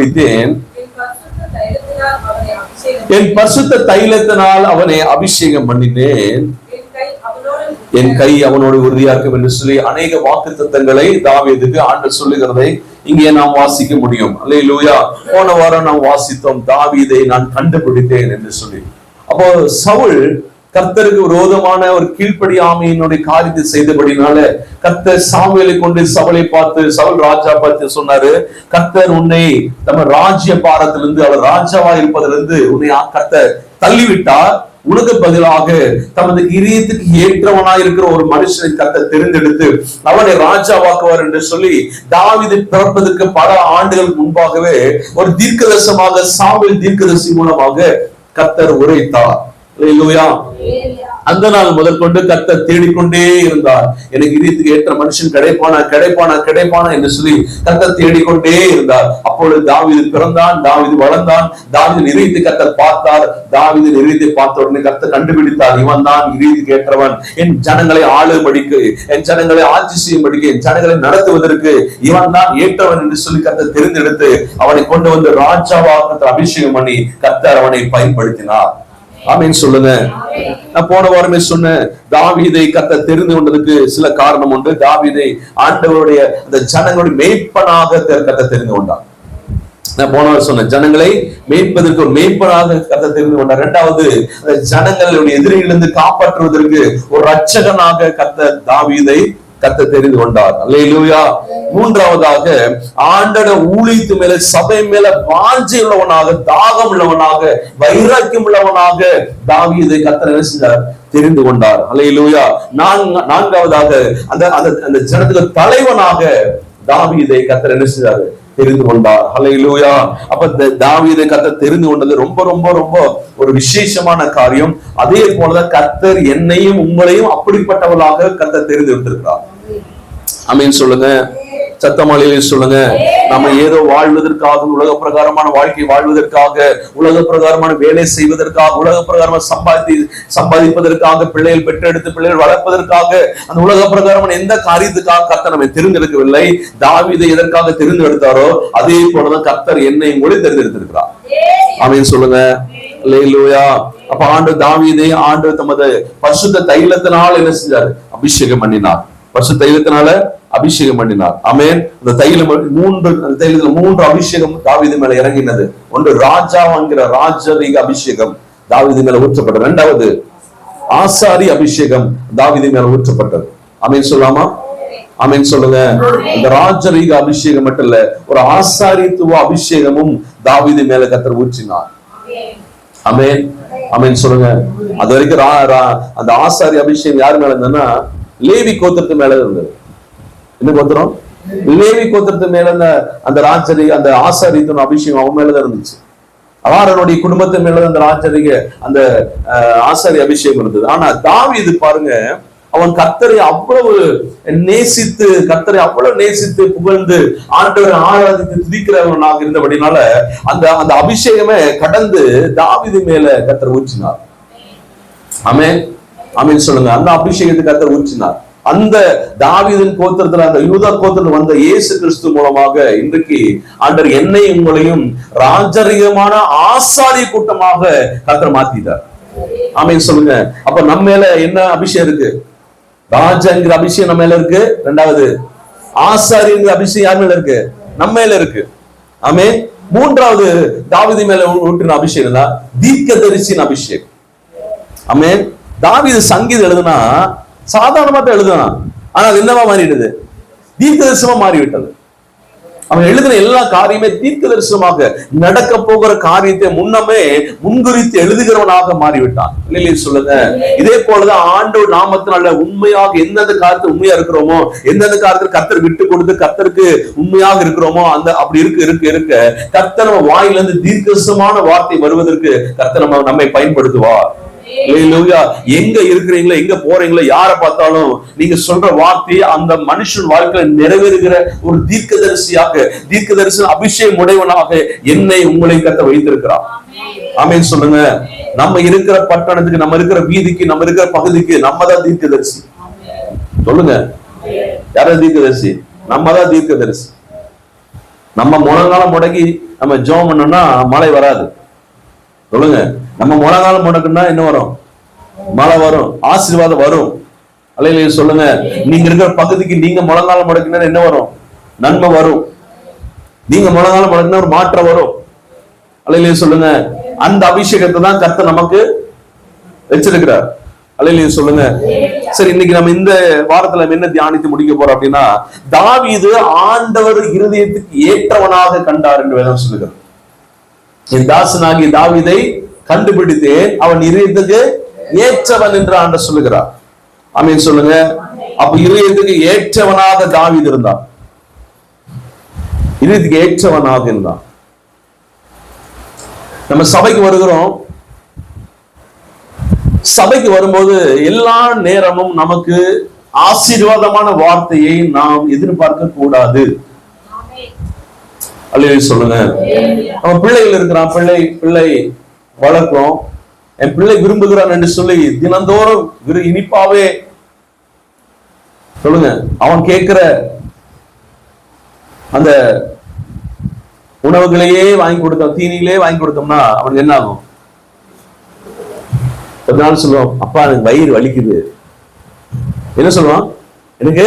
முடித்தேன், என் பரிசுத்த தைலத்தினால் அவனை அபிஷேகம் பண்ணினேன், என் கை அவனோடு உறுதியாக்கும் என்று சொல்லி அநேக வாக்குத்தத்தங்களை தாவீதுக்கு ஆண்டவர் சொல்லுகிறதை இங்கே நாம் வாசிக்க முடியும். அல்லேலூயா. போன வாரம் நாம் வாசித்தோம், தாவீதை நான் கண்டுபிடித்தேன் என்று சொல்லி. அப்போ சவுல் கர்த்தருக்கு விரோதமான ஒரு கீழ்ப்படியாமையினுடைய காரியத்தை செய்தபடினால கர்த்தர் சாமுவேலை கொண்டு சவுலை பார்த்து, சவுல் ராஜா பார்த்து சொன்னாரு, கர்த்தர் உன்னை நம்ம ராஜ்ய பாரத்திலிருந்து, அவர் ராஜாவா இருப்பதிலிருந்து உன்னை கர்த்தர் தள்ளிவிட்டார், உனக்கு பதிலாக தமது இதயத்துக்கு ஏற்றவனாய் இருக்கிற ஒரு மனுஷனை கர்த்தர் தெரிந்தெடுத்து அவனை ராஜாவாக்குவார் என்று சொல்லி தாவீது பிறப்பதற்கு பல ஆண்டுகள் முன்பாகவே ஒரு தீர்க்கதரிசனமாக சாமுவேல் தீர்க்கதரிசி மூலமாக கர்த்தர் உரைத்தார். அல்லேலூயா. அந்த நாள் முதல் கொண்டு கர்த்தர் தேடிக்கொண்டே இருந்தார். எனக்கு இதயத்துக்கு ஏற்ற மனுஷன் கிடைப்பானா கிடைப்பானா கிடைப்பானா என்று சொல்லி கர்த்தர் தேடிக்கொண்டே இருந்தார். அப்பொழுது தாவீது பிறந்தான், தாவீது வளர்ந்தான், தாவீது இதயத்தை கர்த்தர் பார்த்தார். தாவீது இதயத்தை பார்த்த உடனே கர்த்தர் கண்டுபிடித்தார், இவன் தான் இதயத்துக்கு ஏற்றவன், என் ஜனங்களை ஆளும்படிக்கு, என் ஜனங்களை ஆட்சி செய்யும்படிக்கு, என் ஜனங்களை நடத்துவதற்கு இவன் தான் ஏற்றவன் என்று சொல்லி கர்த்தர் தெரிந்தெடுத்து அவனை கொண்டு வந்து ராஜாவாக அபிஷேகம் பண்ணி கர்த்தர் அவனை பயன்படுத்தினார். ஆமென் சொல்லுங்க. நான் போன வாரமே சொன்னேன், தாவீதை கர்த்தர் தெரிந்து கொண்டதுக்கு சில காரணம் உண்டு. தாவீதை ஆண்டவருடைய அந்த ஜனங்களுடைய மேய்ப்பனாக கர்த்தர் தெரிந்து கொண்டார். நான் போன வாரம் சொன்னேன், ஜனங்களை மேய்ப்பதற்கு ஒரு மேய்ப்பனாக கர்த்தர் தெரிந்து கொண்டார். இரண்டாவது, அந்த ஜனங்களுடைய எதிரிலிருந்து காப்பாற்றுவதற்கு ஒரு ரட்சகனாக கர்த்தர் தாவீதை கர்த்தர் தெரிந்து கொண்டார். அல்லேலூயா. மூன்றாவதாக, ஆண்டவருடைய ஊழியத்து மேல, சபை மேல வாஞ்சை உள்ளவனாக, தாகம் உள்ளவனாக, வைராக்கியம் உள்ளவனாக தாவீதை கர்த்தர் என்ன செஞ்சார்? தெரிந்து கொண்டார். அல்லேலூயா. நான்காவதாக, அந்த ஜனத்துக்கு தலைவனாக தாவீதை கர்த்தர் என்ன செஞ்சார்? தெரிந்து கொண்டார். அல்லேலூயா. அப்ப தாவீதை கர்த்தர் தெரிந்து கொண்டது ரொம்ப ரொம்ப ரொம்ப ஒரு விசேஷமான காரியம். அதே போலதான் கர்த்தர் என்னையும் உங்களையும் அப்படிப்பட்டவர்களாக கர்த்தர் தெரிந்து எடுத்திருக்கிறார். ஆமென் சொல்லுங்க. சத்தமாளிலே சொல்லுங்க. நம்ம ஏதோ வாழ்வதற்காக, உலக பிரகாரமான வாழ்க்கை வாழ்வதற்காக, உலக பிரகாரமான வேலை செய்வதற்காக, உலக பிரகாரமான சம்பாதிப்பதற்காக, பிள்ளைகள் பெற்றெடுத்து பிள்ளைகள் வளர்ப்பதற்காக, அந்த உலக பிரகாரமான எந்த காரியத்துக்காக கர்த்தர் நம்மை தெரிந்தெடுக்கவில்லை. தாவீதை எதற்காக தெரிந்தெடுத்தாரோ அதே போலதான் கர்த்தர் என்னை உங்களை தெரிந்தெடுத்திருக்கிறார். ஆமென் சொல்லுங்க. அல்லேலூயா. அப்ப ஆண்டவர் தாவீதை ஆண்டவர் தமது பரிசுத்த தைலத்தினால் என்ன செஞ்சாரு? அபிஷேகம் பண்ணினார். பரிசுத்த தைலத்தினால அபிஷேகம் பண்ணினார். ஆமென். அந்த தைலம் மூன்று அபிஷேகம் தாவீது மேல இறங்கினது. ஒன்று ராஜா என்கிற ராஜரீக அபிஷேகம் தாவீது மேல ஊற்றப்பட்டது. இரண்டாவது ஆசாரி அபிஷேகம் தாவீது மேல ஊற்றப்பட்டது. ஆமென் சொல்லாமா? ஆமென் சொல்லுங்க. இந்த ராஜரீக அபிஷேகம் மட்டும் இல்ல, ஒரு ஆசாரித்துவ அபிஷேகமும் தாவீது மேல கர்த்தர் ஊற்றினார். ஆமென். ஆமென் சொல்லுங்க. அது வரைக்கும் அந்த ஆசாரி அபிஷேகம் யாரு மேல இருந்ததுன்னா லேவி கோத்திரத்து மேல இருந்தது. என்ன கோத்திரம்? லேவி கோத்திரத்து மேல அந்த ராஜரீக அந்த ஆசாரித்துவ அபிஷேகம் அவன் மேலதான் இருந்துச்சு. ஆரோனுடைய குடும்பத்து மேல அந்த ராஜரீக அந்த ஆசாரி அபிஷேகம் இருந்தது. ஆனா தாவீது பாருங்க, அவன் கர்த்தரை அவ்வளவு நேசித்து, கர்த்தரை அவ்வளவு நேசித்து புகழ்ந்து ஆண்டவரை ஆராதித்து துதிக்கிறவனாக இருந்தபடினால அந்த அபிஷேகமே கடந்து தாவீது மேல கர்த்தர் ஊற்றினார். ஆமென். ஆமென் சொல்லுங்க. அந்த அபிஷேகத்தை கர்த்தர் ஊற்றினார். அந்த தாவீதின் கோத்திரத்துல, அந்த யூதா கோத்திரத்துல வந்த இயேசு கிறிஸ்து மூலமாக இன்றைக்கு ஆண்டவர் என்னை உங்களையும் ராஜரீகமான ஆசாரிய கூட்டமாக கர்த்தர் மாத்திட்டார். ஆமென் சொல்லுங்க. அப்ப நம்ம மேல என்ன அபிஷேகம் இருக்கு? ராஜாங்கிற அபிஷேகம் நம்ம மேல இருக்கு. இரண்டாவது ஆசாரிங்கிற அபிஷேகம் யார் மேல இருக்கு? நம்ம மேல இருக்கு. ஆமென். மூன்றாவது தாவீது மேல ஊற்றின அபிஷேகம் தான் தீர்க்கதரிசியின் அபிஷேகம். ஆமென். தாவீது சங்கீதம் எழுதுனா சாதாரணமா தான் எழுதுனா, ஆனா அது என்னவா மாறிடுது? தீர்க்க தரிசனமா மாறிவிட்டது. அவன் எழுதின எல்லா காரியமே தீர்க்க தரிசனமாக நடக்க போகிற காரியத்தை முன்னமே முன்குறித்து எழுதுகிறவனாக மாறிவிட்டான். இல்லையே சொல்லுங்க. இதே போலதான் ஆண்டவர் நாமத்தினால உண்மையாக எந்தெந்த காரியத்தில் உண்மையா இருக்கிறோமோ, எந்தெந்த காரியத்தில் கர்த்தர் விட்டு கொடுத்து கர்த்தருக்கு உண்மையாக இருக்கிறோமோ, அந்த அப்படி இருக்க கர்த்தர் நம்ம வாயிலிருந்து தீர்க்கதரிசனமான வார்த்தை வருவதற்கு கர்த்தர் நம்மை பயன்படுத்துவார். எங்க இருக்கிறீங்களோ, எங்க போறீங்களோ, யாரை பார்த்தாலும் நீங்க சொல்ற வார்த்தையை அந்த மனுஷன் வாழ்க்கையில நிறைவேறுகிற ஒரு தீர்க்கதரிசியாக, தீர்க்கதரிசன அபிஷேகம் உடையவனாக என்னை உங்களை கர்த்தர் வைத்திருக்கிறார். ஆமென் சொல்லுங்க. நம்ம இருக்கிற பட்டணத்துக்கு, நம்ம இருக்கிற வீதிக்கு, நம்ம இருக்கிற பகுதிக்கு நம்ம தான் தீர்க்கதரிசி. சொல்லுங்க, யார தீர்க்கதரிசி? நம்ம தான் தீர்க்கதரிசி. நம்ம முழங்காலம் முடக்கி நம்ம ஜெபம் பண்ணோம்னா மழை வராது. சொல்லுங்க, நம்ம முழங்காலம் முடக்குன்னா என்ன வரும்? மழை வரும், ஆசீர்வாதம் வரும். அல்லேலூயா சொல்லுங்க. நீங்க இருக்கிற பகுதிக்கு நீங்க முழங்காலம் முடக்கினா என்ன வரும்? நன்மை வரும். நீங்க முழங்காலம் முடக்கினா ஒரு மாற்றம் வரும். அல்லேலூயா சொல்லுங்க. அந்த அபிஷேகத்தை தான் கர்த்தர் நமக்கு வச்சிருக்கிறார். அல்லேலூயா சொல்லுங்க. சரி, இன்னைக்கு நம்ம இந்த வாரத்துல என்ன தியானித்து முடிக்க போறோம் அப்படின்னா, தாவீது ஆண்டவர் இருதயத்துக்கு ஏற்றவனாக கண்டார் என்று வேதம் சொல்லுகிறது. என் தாசனாகிய தாவீதை கண்டுபிடித்தேன், அவன் இருதயத்துக்கு ஏற்றவன் என்று ஆண்டவர் சொல்லுகிறார். ஆமென் சொல்லுங்க. அப்ப இருதயத்துக்கு ஏற்றவனாக தாவீது இருந்தான். இருதயத்துக்கு ஏற்றவனாக இருந்தான். நம்ம சபைக்கு வருகிறோம். சபைக்கு வரும்போது எல்லா நேரமும் நமக்கு ஆசீர்வாதமான வார்த்தையை நாம் எதிர்பார்க்க கூடாது. அல்லேலூயா சொல்லுங்க. நம்ம பிள்ளைகள் இருக்கிறான், பிள்ளை வளர்க்கிறோம், என் பிள்ளை விரும்புகிறான் என்று சொல்லி தினந்தோறும் இனிப்பாவே சொல்லுங்க, அவன் கேட்கிற அந்த உணவுகளையே வாங்கி கொடுத்தோம், தீனிகளே வாங்கி கொடுத்தோம்னா அவனுக்கு என்ன ஆகும்? ஒரு நாள் சொல்லுவான், அப்பா எனக்கு வயிறு வலிக்குது. என்ன சொல்லுவான்? எனக்கு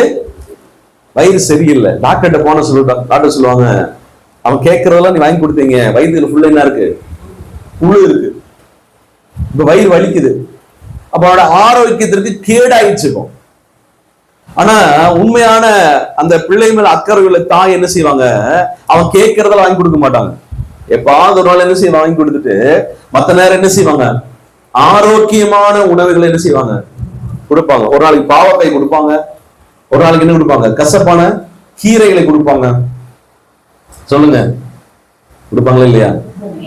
வயிறு சரியில்லை. டாக்டர்கிட்ட போன சொல்லுவாங்க. டாக்டர் சொல்லுவாங்க, அவன் கேட்கறதெல்லாம் நீ வாங்கி கொடுத்தீங்க, வயிற்றுல ஃபுல்லா என்ன இருக்கு? புழு இருக்கு, இப்ப வயிறு வலிக்குது. அப்ப அவனோட ஆரோக்கியத்திற்கு கேடாயிடுச்சுக்கும். ஆனா உண்மையான அந்த பிள்ளை மேல அக்கறை உள்ள தாய் என்ன செய்வாங்க? அவன் கேட்கறதெல்லாம் வாங்கி கொடுக்க மாட்டாங்க. எப்பாவது ஒரு நாள் என்ன செய்வாங்க? வாங்கி கொடுத்துட்டு மத்த நேரம் என்ன செய்வாங்க? ஆரோக்கியமான உணவுகளை என்ன செய்வாங்க? கொடுப்பாங்க. ஒரு நாளைக்கு பாவக்காய் கொடுப்பாங்க, ஒரு நாளைக்கு என்ன கொடுப்பாங்க? கசப்பான கீரைகளை கொடுப்பாங்க. சொல்லுங்க, கொடுப்பாங்களா இல்லையா?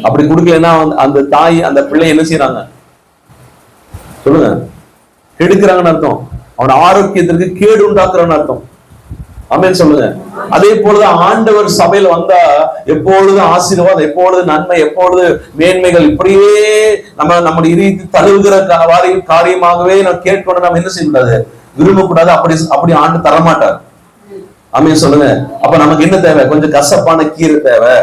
அப்படி கொடுக்கலன்னா அந்த தாய் அந்த பிள்ளை என்ன செய்யறாங்க? சொல்லுங்க, கெடுக்கிறாங்கன்னு அர்த்தம். அவனோட ஆரோக்கியத்திற்கு கேடு உண்டாக்குறான்னு அர்த்தம். ஆமென் சொல்லுங்க. அதே போலதான் ஆண்டவர் சபையில வந்தா எப்பொழுது ஆசீர்வாதம், எப்பொழுது நன்மை, எப்பொழுது மேன்மைகள், இப்படியே நம்முடைய இறுதி தழுவுகிற காரியமாகவே நம்ம கேட்கணும். நம்ம என்ன செய்யக்கூடாது? விரும்பக்கூடாது. அப்படி ஆண்டு தரமாட்டார். ஆமென் சொல்லுங்க. அப்ப நமக்கு என்ன தேவை? கொஞ்சம் கசப்பான கீரை தேவை,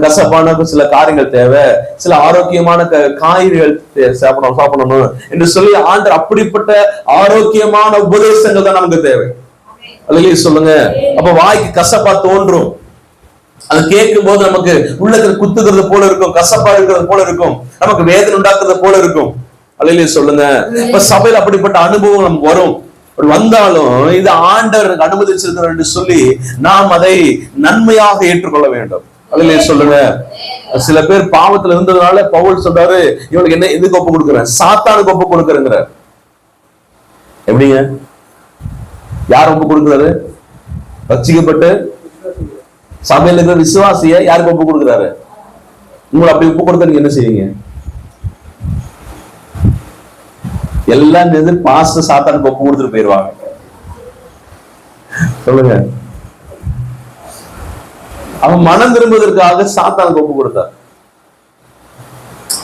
கசப்பான சில காரியங்கள் தேவை, சில ஆரோக்கியமான காய்கறிகள் சாப்பிடணும் என்று சொல்லி ஆண்டவர் அப்படிப்பட்ட ஆரோக்கியமான உபதேசங்கள் தான் நமக்கு தேவை. அல்லேலூயா சொல்லுங்க. அப்ப வாய்க்கு கசப்பா தோன்றும், அது கேட்கும் போது நமக்கு உள்ளத்துல குத்துகிறது போல இருக்கும், கசப்பா இருக்கிறது போல இருக்கும், நமக்கு வேதனை உண்டாக்குறது போல இருக்கும். அல்லேலூயா சொல்லுங்க. இப்ப சபையில் அப்படிப்பட்ட அனுபவம் நமக்கு வரும். வந்தாலும் இது ஆண்டவர் அனுமதிச்சிருக்கிறார் என்று சொல்லி நாம் அதை நன்மையாக ஏற்றுக்கொள்ள வேண்டும். அல்லேலூயா சொல்லுங்க. சில பேர் பாவத்துல இருந்ததுனால பவுல் சொல்றாரு, இவனுக்கு என்ன எதுக்கு ஒப்பு கொடுக்குறேன்? சாத்தானுக்கு ஒப்பு கொடுக்குறேங்கிற. எப்படிங்க? யார் ஒப்பு கொடுக்கிறாரு? ரட்சிக்கப்பட்டு சபையில் இருக்கிற விசுவாசிய யாருக்கு ஒப்பு கொடுக்கிறாரு? உங்களை அப்படி ஒப்பு கொடுத்தா நீங்க என்ன செய்வீங்க? எல்லாம் பாஸ்டர் சாத்தானுக்கு ஒப்பு கொடுத்துட்டு போயிருவாங்க. சொல்லுங்க. அவன் மனம் திரும்புவதற்காக சாத்தானுக்கு ஒப்பு கொடுத்தார்.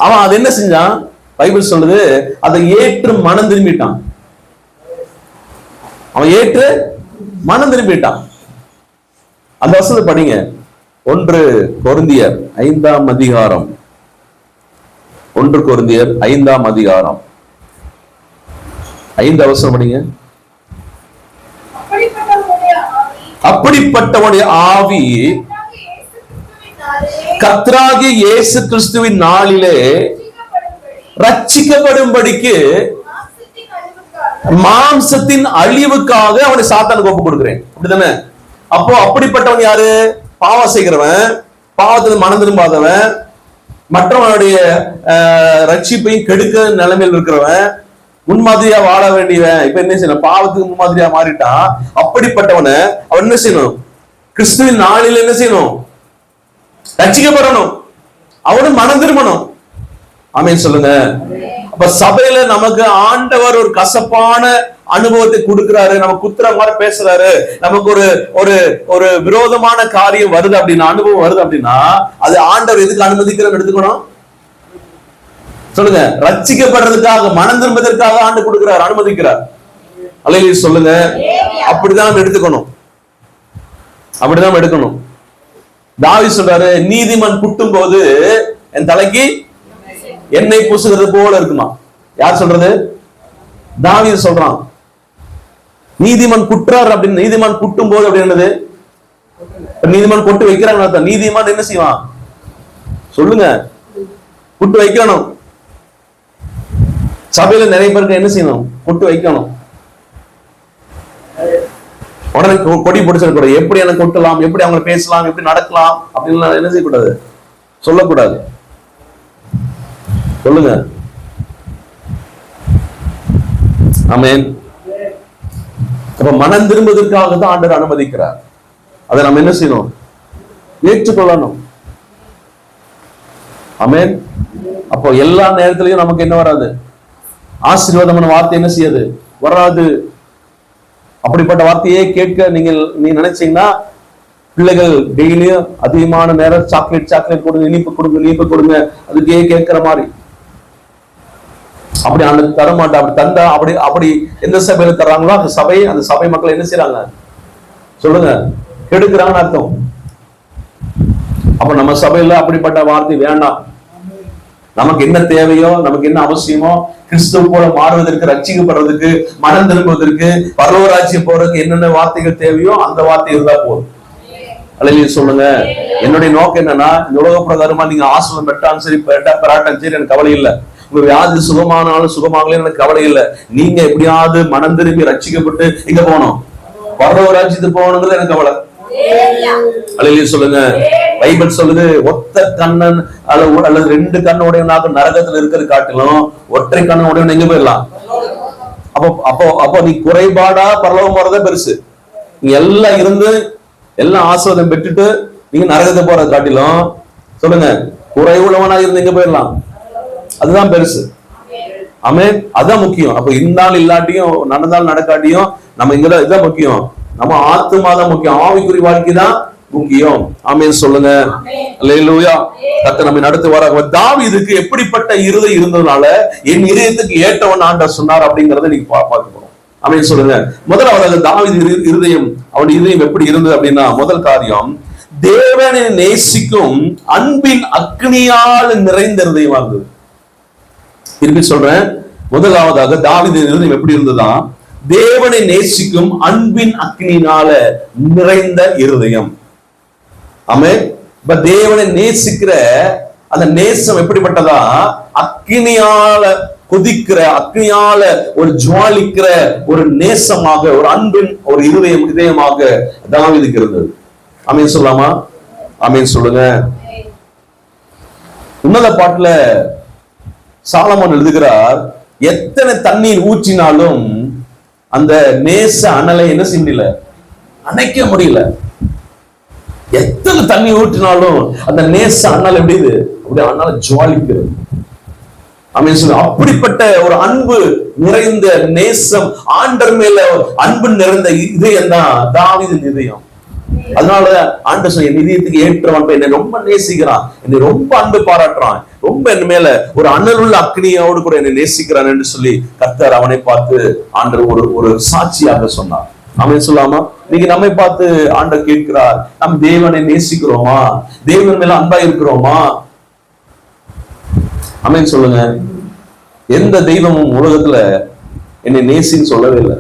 அவன் அது என்ன செஞ்சான்? பைபிள் சொல்லுது, அதை ஏற்று மனம் திரும்பிட்டான். அவன் ஏற்று மனம் திரும்பிட்டான். அந்த வசனத்தை படிங்க. 1 கொரிந்தியர் 5ஆம் அதிகாரம். 1 கொரிந்தியர் 5ஆம் அதிகாரம் 5 வசனம் படிங்க. அப்படிப்பட்டவனுடைய ஆவி கர்த்தராகிய இயேசு கிறிஸ்துவின் நாளிலே ரட்சிக்கப்படும்படிக்கு மாம்சத்தின் அழிவுக்காக அவனை சாத்தானுக்கு ஒப்பு கொடுக்கிறேன். அப்படிதானே? அப்போ அப்படிப்பட்டவன் யாரு? பாவம் செய்கிறவன், பாவத்தில் மனம் திரும்பாதவன், மற்றவனுடைய ரட்சிப்பையும் கெடுக்க நிலைமையில் இருக்கிறவன், முன்மாதிரியா வாழ வேண்டியவன். இப்ப என்ன செய்யணும்? பாவத்துக்கு முன்மாதிரியா மாறிட்டான். அப்படிப்பட்டவனை அவன் என்ன செய்யணும்? கிறிஸ்துவின் நாளில் என்ன செய்யணும்? ரட்சிக்கப்படணும். அவனும் மனம் திரும்பணும். ஆமென் சொல்லுங்க. அப்ப சபையில நமக்கு ஆண்டவர் ஒரு கசப்பான அனுபவத்தை கொடுக்கிறாரு, நம்ம குத்துற மாதிரி பேசுறாரு, நமக்கு ஒரு ஒரு விரோதமான காரியம் வருது அப்படின்னா, அனுபவம் வருது அப்படின்னா, அது ஆண்டவர் எதுக்கு அனுமதிக்கிறோம் எடுத்துக்கணும்? சொல்லுங்க. ரட்சிக்கப்படுறதுக்காக, மனம் திரும்புவதற்காக ஆண்டு கொடுக்கிறார், அனுமதிக்கிறார். அல்லேலூயா சொல்லுங்க. அப்படிதான் எடுத்துக்கணும். அப்படிதான் எடுக்கணும். தாவீது சொல்றாரு, நீதிமான் குட்டும் போது என் தலைக்கு எண்ணெய் பூசுகிறது போல இருக்குமா. யார் சொல்றது? தாவீது சொல்றான். நீதிமான் குற்றார் அப்படின்னு, நீதிமான் குட்டும் போது அப்படின்றது நீதிமான் கொட்டு வைக்கிறாங்க. நீதிமான் என்ன செய்வான் சொல்லுங்க? குட்டு வைக்கணும். சபையில நிறைய பேருக்கு என்ன செய்யணும்? குட்டு வைக்கணும். உடனே கொடி பிடிச்சிடக்கூடாது. எப்படி எனக்கு கொட்டலாம், எப்படி அவங்க பேசலாம், எப்படி நடக்கலாம் அப்படின்னு என்ன செய்யக்கூடாது, சொல்லக்கூடாது. சொல்லுங்க. ஆமென். அப்ப மனம் திரும்புவதற்காக தான் ஆண்டவர் அனுமதிக்கிறார். அதை நம்ம என்ன செய்யணும்? ஏற்றுக்கொள்ளணும். ஆமென். அப்போ எல்லா நேரத்திலையும் நமக்கு என்ன வராது? ஆசீர்வாதமான வார்த்தை என்ன செய்யாது? வராது. அப்படிப்பட்ட வார்த்தையே கேட்க நீ நினைச்சீங்கன்னா, பிள்ளைகள் டெய்லியும் அதிகமான நேரம் சாக்லேட் கொடுங்க, இனிப்பு கொடுங்க, அதுக்கே கேட்கிற மாதிரி அப்படி அந்த தர மாட்டா. அப்படி தந்தா அப்படி எந்த சபையில தர்றாங்களோ அந்த சபை மக்கள் என்ன செய்யறாங்க சொல்லுங்க? கெடுக்கிறாங்கன்னு அர்த்தம். அப்ப நம்ம சபையில அப்படிப்பட்ட வார்த்தை வேண்டாம். நமக்கு என்ன தேவையோ, நமக்கு என்ன அவசியமோ, கிறிஸ்துவ போல மாறுவதற்கு, ரட்சிக்கப்படுறதுக்கு, மனம் திரும்புவதற்கு, பரலோகராஜ்யம் போறதுக்கு என்னென்ன வார்த்தைகள் தேவையோ அந்த வார்த்தை இருந்தா போதும். அல்லேலூயா சொல்லுங்க. என்னுடைய நோக்கம் என்னன்னா, இந்த உலக பிரகாரமா நீங்க ஆசீர்வாதம் பெற்றாலும் சரி, பெறாட்டாலும் சரி, எனக்கு கவலை இல்லை. உங்க வியாதி சுகமானாலும் சுகமாகல எனக்கு கவலை இல்லை. நீங்க எப்படியாவது மனம் திரும்பி ரட்சிக்கப்பட்டு இங்க போகணும், பரலோகராஜ்யத்துக்கு போகணுங்கிறது எனக்கு கவலை. அல்லேலூயா சொல்லுங்க. பைபிள் சொல்லுது, ஒத்த கண்ணன் அல்லது 2 கண்ணு உடையவனாக நரகத்துல இருக்கிறது காட்டிலும் ஒற்றை கண்ணு உடையவன் எங்க போயிடலாம். அப்போ நீ குறைபாடா பரலோகம் போறதே பெருசு. நீ எல்லாம் இருந்து எல்லாம் ஆசீர்வாதம் பெற்றுட்டு நீங்க நரகத்தை போறது காட்டிலும் சொல்லுங்க, குறைவுள்ளவனா இருந்து எங்க போயிடலாம். அதுதான் பெருசு. ஆமென். அதான் முக்கியம். அப்ப இருந்தாலும் இல்லாட்டியும், நடந்தாலும் நடக்காட்டியும், நம்ம இங்கதான் இதுதான் முக்கியம். நம்ம ஆத்துமா தான் முக்கியம். ஆவிக்குரிய வாழ்க்கை தான் முக்கியம். ஆமென் சொல்லுங்க. அல்லேலூயா. கர்த்தர் நம்மை நடத்தி வர. தாவீதுக்கு எப்படிப்பட்ட இருதயம் இருந்ததுனால என் இதயத்துக்கு ஏற்றவன் ஆண்டவர் சொன்னார் அப்படிங்கறத நீங்க பார்க்க போறோம். ஆமென் சொல்லுங்க. முதலாவது தாவீது இருதயம், அவன் இதயம் எப்படி இருந்தது அப்படின்னா, முதல் காரியம் தேவனை நேசிக்கும் அன்பின் அக்னியால் நிறைந்த இருதயமா இருந்தது. திருப்பி சொல்றேன். முதலாவதாக தாவீது இருதயம் எப்படி இருந்ததா? தேவனை நேசிக்கும் அன்பின் அக்னியினால நிறைந்த இருதயம். ஆமென். தேவனை நேசிக்கிற அந்த நேசம் எப்படிப்பட்டதா? அக்னியால கொதிக்கிற, அக்னியால ஒரு ஜுவாலிக்கிற ஒரு நேசமாக, ஒரு அன்பின் ஒரு இதயமாக தாவீதுக்கு இருந்தது. ஆமென் சொல்லாமா? ஆமென் சொல்லுங்க. உன்னத பாட்டுல சாலமோன் எழுதுகிறார், எத்தனை தண்ணீர் ஊற்றினாலும் அந்த நேச அனலை என்ன செய்ய முடியல, அணைக்க முடியல. எத்தனை தண்ணி ஊற்றினாலும் அந்த நேச அனல் எப்படி அப்படி அனல ஜுவாலிக்கிறது. அப்படிப்பட்ட ஒரு அன்பு நிறைந்த நேசம், ஆண்டவர் மேல அன்பு நிறைந்த இதயம் தான் தாவீதின் இதயம். அதனால ஆண்டவர் சொன்ன, என் இதயத்துக்கு ஏற்றவன் என்னை ரொம்ப நேசிக்கிறான், என்னை ரொம்ப அன்பு பாராட்டுறான், ரொம்ப என் மேல ஒரு அனலுள்ள அக்னியோடு கூட என்னை நேசிக்கிறான் என்று சொல்லி கர்த்தர் அவனை பார்த்து ஆண்டவர் ஒரு சாட்சியாக சொன்னார். அவன் சொல்லாமா? நீங்க நம்மை பார்த்து ஆண்டவர் கேட்கிறார், நம் தேவனை நேசிக்கிறோமா? தேவன் மேல அன்பா இருக்கிறோமா? ஆமென் சொல்லுங்க. எந்த தெய்வமும் உலகத்துல என்னை நேசின்னு சொல்லவே இல்லை.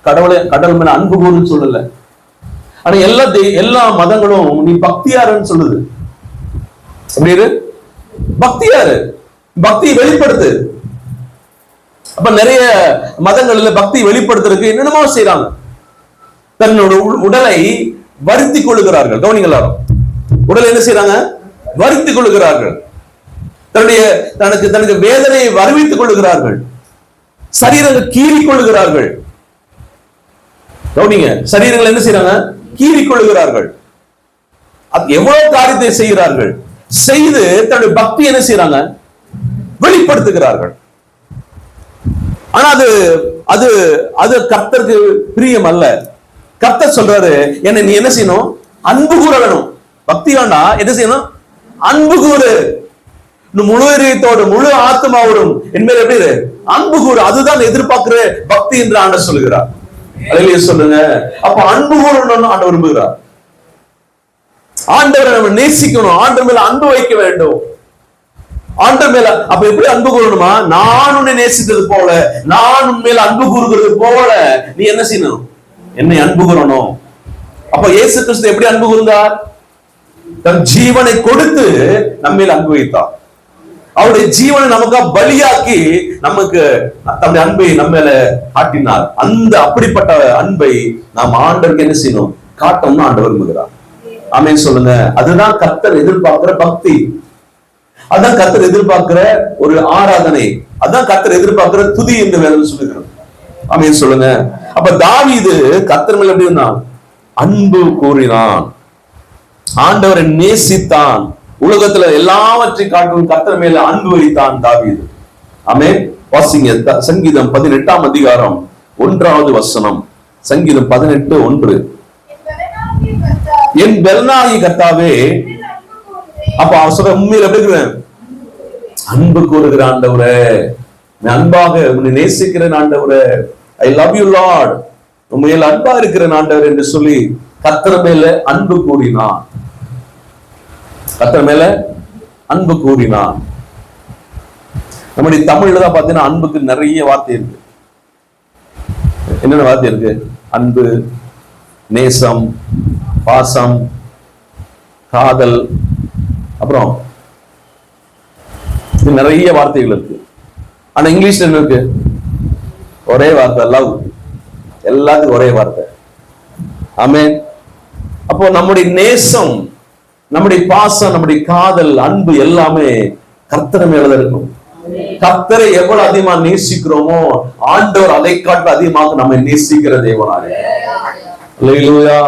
கடவுள் மேல அன்பு கூறுன்னு சொல்லல. ஆனா எல்லா மதங்களும் நீ பக்தியாருன்னு சொல்லுது. அப்படி பக்தியாரு, பக்தியை வெளிப்படுத்து. அப்ப நிறைய மதங்கள்ல பக்தி வெளிப்படுத்துறதுக்கு என்னென்னமோ செய்யறாங்க. தன்னோட உடலை வருத்தி கொள்ளுகிறார்கள். கவனிங்க எல்லாரும், உடலை என்ன செய்யறாங்க? வருத்தி கொள்ளுகிறார்கள். தனக்கு வேதனையை வருவித்துக் கொள்ளுகிறார்கள். சரீரங்கள் கீறி கொள்ளுகிறார்கள். கவனிங்க, சரீரங்கள் என்ன செய்யறாங்க? கீறி கொள்ளுகிறார்கள். எவ்வளவு காரியத்தை செய்கிறார்கள். செய்து தன்னுடைய பக்தி என்ன செய்யறாங்க? வெளிப்படுத்துகிறார்கள். ஆனா அது அது கர்த்தருக்கு பிரியம் அல்ல. கர்த்தர் சொல்றாரு, என்ன நீ என்ன செய்யணும்? அன்பு கூற வேணும். பக்தி வேண்டாம், என்ன செய்யணும்? அன்பு கூறு. முழு இதயத்தோடு முழு ஆத்மாவோடும் என் மேல எப்படி அன்பு கூறு. அதுதான் எதிர்பார்க்கிற பக்தி என்று ஆண்டவர் சொல்லுகிறார். அல்லேலூயா சொல்லுங்க. அப்ப அன்பு கூறணும்னு ஆண்டவர் விரும்புகிறார். ஆண்டவரை நம்ம நேசிக்கணும், ஆண்டவர் மேல அன்பு வைக்க வேண்டும். ஆண்டவர் மேல அப்ப எப்படி அன்பு கூறணுமா? நான் உன்னை நேசித்தது போல, நான் உன் மேல அன்பு கூறுகிறது போல நீ என்ன செய்யணும்? என்னை அன்பு கூறணும். அப்ப இயேசு கிறிஸ்து எப்படி அன்பு கூர்ந்தார்? தன் ஜீவனை கொடுத்து நம்ம மேல அன்பு வைத்தார். அவருடைய ஜீவனை நமக்காக பலியாக்கி நமக்கு தன்னுடைய அன்பை நம்ம மேல காட்டினார். அந்த அப்படிப்பட்ட அன்பை நாம் ஆண்டவருக்கு என்ன செய்யணும்? காட்டணும்னு ஆண்டவர் விரும்புகிறார். ஆமென் சொல்லுங்க. அதுதான் கர்த்தர் எதிர்பார்க்கிற பக்தி, அதான் கர்த்தர் எதிர்பார்க்கிற ஒரு ஆராதனை, அதான் கர்த்தர் எதிர்பார்க்கிற துதி என்று வேதம் சொல்லுகிறோம். ஆமென் சொல்லுங்க. அப்ப தாவீது கர்த்தர் மேல எப்படி இருந்தான்? அன்பு கூறினான், ஆண்டவரை நேசித்தான், உலகத்துல எல்லாவற்றையும் காட்டும் கர்த்தர் மேல அன்பு வைத்தான் தாவீது. ஆமென். வாசிங்க சங்கீதம் 18ஆம் அதிகாரம் 1வது வசனம். சங்கீதம் 18:1. என் பெலனாகிய கர்த்தாவே, அப்ப அவர் சொல்ற உண்மையில எப்படி இருக்கிறேன்? அன்பு கூறுகிற ஆண்டவரே, அன்பாக உன்னை நேசிக்கிறேன் ஆண்டவரே, ஐ லவ் யூ லார்ட், உண்மையில அன்பா இருக்கிறேன் ஆண்டவர் என்று சொல்லி கர்த்தர் மேல அன்பு கூறினான். கர்த்தர் மேல அன்பு கூறினான். நம்முடைய தமிழ்ல தான் பாத்தீங்கன்னா அன்புக்கு நிறைய வார்த்தை இருக்கு. என்னென்ன வார்த்தை இருக்கு? அன்பு, நேசம், பாசம், காதல், அப்புறம் நிறைய வார்த்தைகள் இருக்கு. ஆனா இங்கிலீஷ்ல என்ன இருக்கு? ஒரே வார்த்தை, லவ். எல்லாத்துக்கும் ஒரே வார்த்தை. ஆமென். அப்போ நம்முடைய நேசம், நம்முடைய பாசம், நம்முடைய காதல், அன்பு எல்லாமே கர்த்தர் மேலதான் இருக்கும். கர்த்தரை எவ்வளவு அதிகமா நேசிக்கிறோமோ ஆண்டவர் அதை காட்ட அதிகமாக நம்ம நேசிக்கிற தேவனாக. அல்லேலூயா.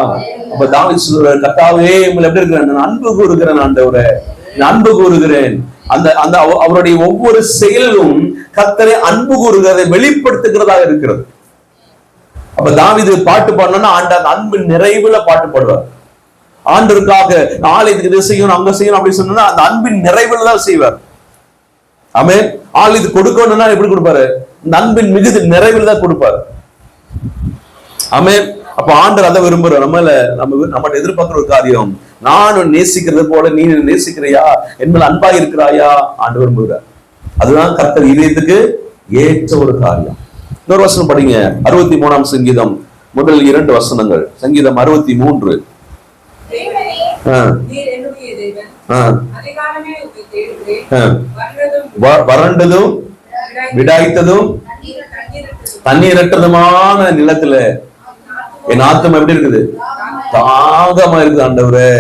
அப்ப தாவீது சொல்றார், கர்த்தாவே உம்மை எப்படி இருக்கிறேன்? நான் அன்பு கூறுகிறேன் ஆண்டவரே, நான் அன்பு கூறுகிறேன். அந்த அந்த அவருடைய ஒவ்வொரு செயலும் கர்த்தரை அன்பு கூறுகிறதை வெளிப்படுத்துகிறதாக இருக்கிறது. அப்ப தாவீது பாட்டு பாடணும்னா ஆண்டவர் அன்பின் நிறைவுல பாட்டு பாடுவார். ஆண்டவருக்காக ஆலயத்துக்கு இதை செய்யணும், அங்க செய்யணும் அப்படி சொன்னா அந்த அன்பின் நிறைவுல தான் செய்வார். ஆமென். ஆலயத்துக்கு கொடுக்கணும்னா எப்படி கொடுப்பாரு? இந்த அன்பின் மிகுதி நிறைவில் தான் கொடுப்பாரு. ஆமென். அப்ப ஆண்டவர் அதை விரும்புற நம்ம எதிர்பார்க்கிற ஒரு காரியம், நான் நேசிக்கிறது போல நீ நேசிக்கிறியா, என் மேல அன்பா இருக்கிறாயா ஆண்டவர் விரும்புகிறார். அதுதான் கர்த்தர் இதயத்துக்கு ஏற்ற ஒரு காரியம். இன்னொரு வசனம் படிங்க, 63ஆம் சங்கீதம் முதல் 2 வசனங்கள். சங்கீதம் 63. வறண்டதும் விடாய்த்ததும் தண்ணீரற்றதுமான நிலத்துல என் ஆத்துமா எப்படி இருக்குது? தாகமா இருக்குது ஆண்டவரே.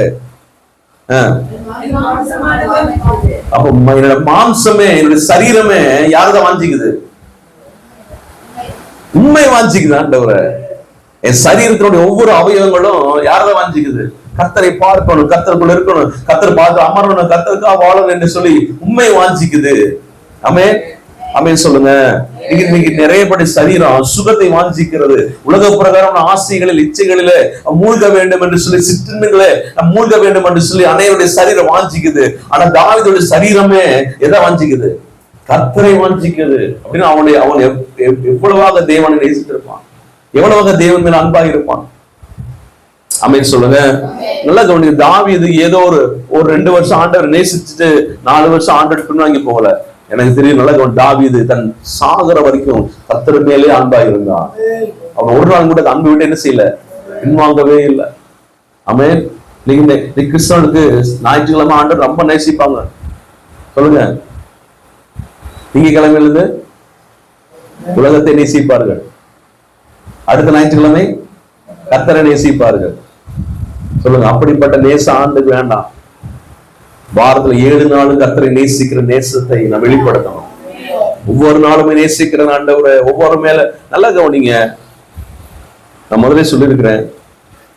அப்ப என்னோட மாம்சமே, என்னோட சரீரமே யாரதான் வாஞ்சிக்குது? உண்மை வாஞ்சிக்குது ஆண்டவரே. என் சரீரத்தினுடைய ஒவ்வொரு அவயவங்களும் யாரதான் வாஞ்சிக்குது? கர்த்தரை பார்க்கணும், கர்த்தருக்குள்ள இருக்கணும், கர்த்தர் பார்த்து அமரணும், கர்த்தருக்கா வாழணும் என்று சொல்லி உண்மை வாஞ்சிக்குது. ஆமென். ஆமென் சொல்லுங்க. இன்னைக்கு நிறையப்பட்ட சரீரம் சுகத்தை வாஞ்சிக்கிறது, உலக பிரகாரம் ஆசைகளில் இச்சைகளில மூழ்க வேண்டும் என்று சொல்லி, சிற்றின்பங்களே மூழ்க வேண்டும் என்று சொல்லி அனைவருடைய சரீரம் வாஞ்சிக்குது. ஆனா தாவீதுடைய சரீரமே எதை வாஞ்சிக்குது? கர்த்தரை வாஞ்சிக்குது. அப்படின்னு அவன் எவ்வளவாக தேவனை நேசித்திருப்பான், எவ்வளவாக தேவன் மேல அன்பாக இருப்பான். ஆமென் சொல்லுங்க. நல்லா கவனிங்க. தாவீது ஏதோ ஒரு 2 வருஷம் ஆண்டவர் நேசிச்சுட்டு 4 வருஷம் ஆண்டவர் பின்வாங்கி போகல. எனக்கு தெரியும். நல்லா கவனி. தாவீது தன் சாகர வரைக்கும் கர்த்தர் மேலே அன்பா இருந்தான். அவன் ஒரு நாள் கூட அன்பு விட்டு என்ன செய்யல? பின்வாங்கவே இல்லை. ஆமென். நீங்க கிறிஸ்தவனுக்கு ஞாயிற்றுக்கிழமை ஆண்டவர் ரொம்ப நேசிப்பாங்க. சொல்லுங்க. திங்கட்கிழமையில இருந்து உலகத்தை நேசிப்பார்கள், அடுத்த ஞாயிற்றுக்கிழமை கர்த்தரை நேசிப்பார்கள். சொல்லுங்க. அப்படிப்பட்ட நேச ஆண்டுக்கு வேண்டாம். வாரத்துல 7 நாளும் கர்த்தரை நேசிக்கிற நேசத்தை நான் வெளிப்படுத்தணும். ஒவ்வொரு நாளுமே நேசிக்கிற ஆண்டவரை ஒவ்வொரு மேல நல்லா கவனிங்க. நான் முதலே சொல்லியிருக்கிறேன்,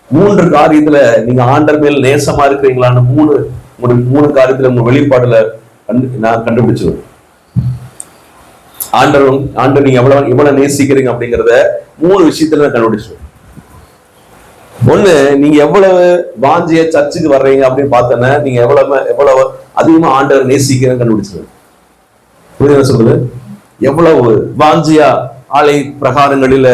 3 காரியத்துல நீங்க ஆண்டவர் மேல நேசமா இருக்கிறீங்களான்னு 3 காரியத்துல உங்க வெளிப்பாடுல நான் கண்டுபிடிச்சிருவேன். ஆண்டவர் நீங்க எவ்வளவு நேசிக்கிறீங்க அப்படிங்கறத 3 விஷயத்துல நான் கண்டுபிடிச்சிருவேன். ஒண்ணு, நீங்க எவ்வளவு வாஞ்சிய சர்ச்சுக்கு வர்றீங்க அப்படின்னு பார்த்தோன்னா நீங்க எவ்வளவு அதிகமா ஆண்டவர் நேசிக்கிறேன்னு கண்டுபிடிச்சிருவேன். புரியுதா சொல்லுது? எவ்வளவு வாஞ்சியா ஆலய பிரகாரங்களில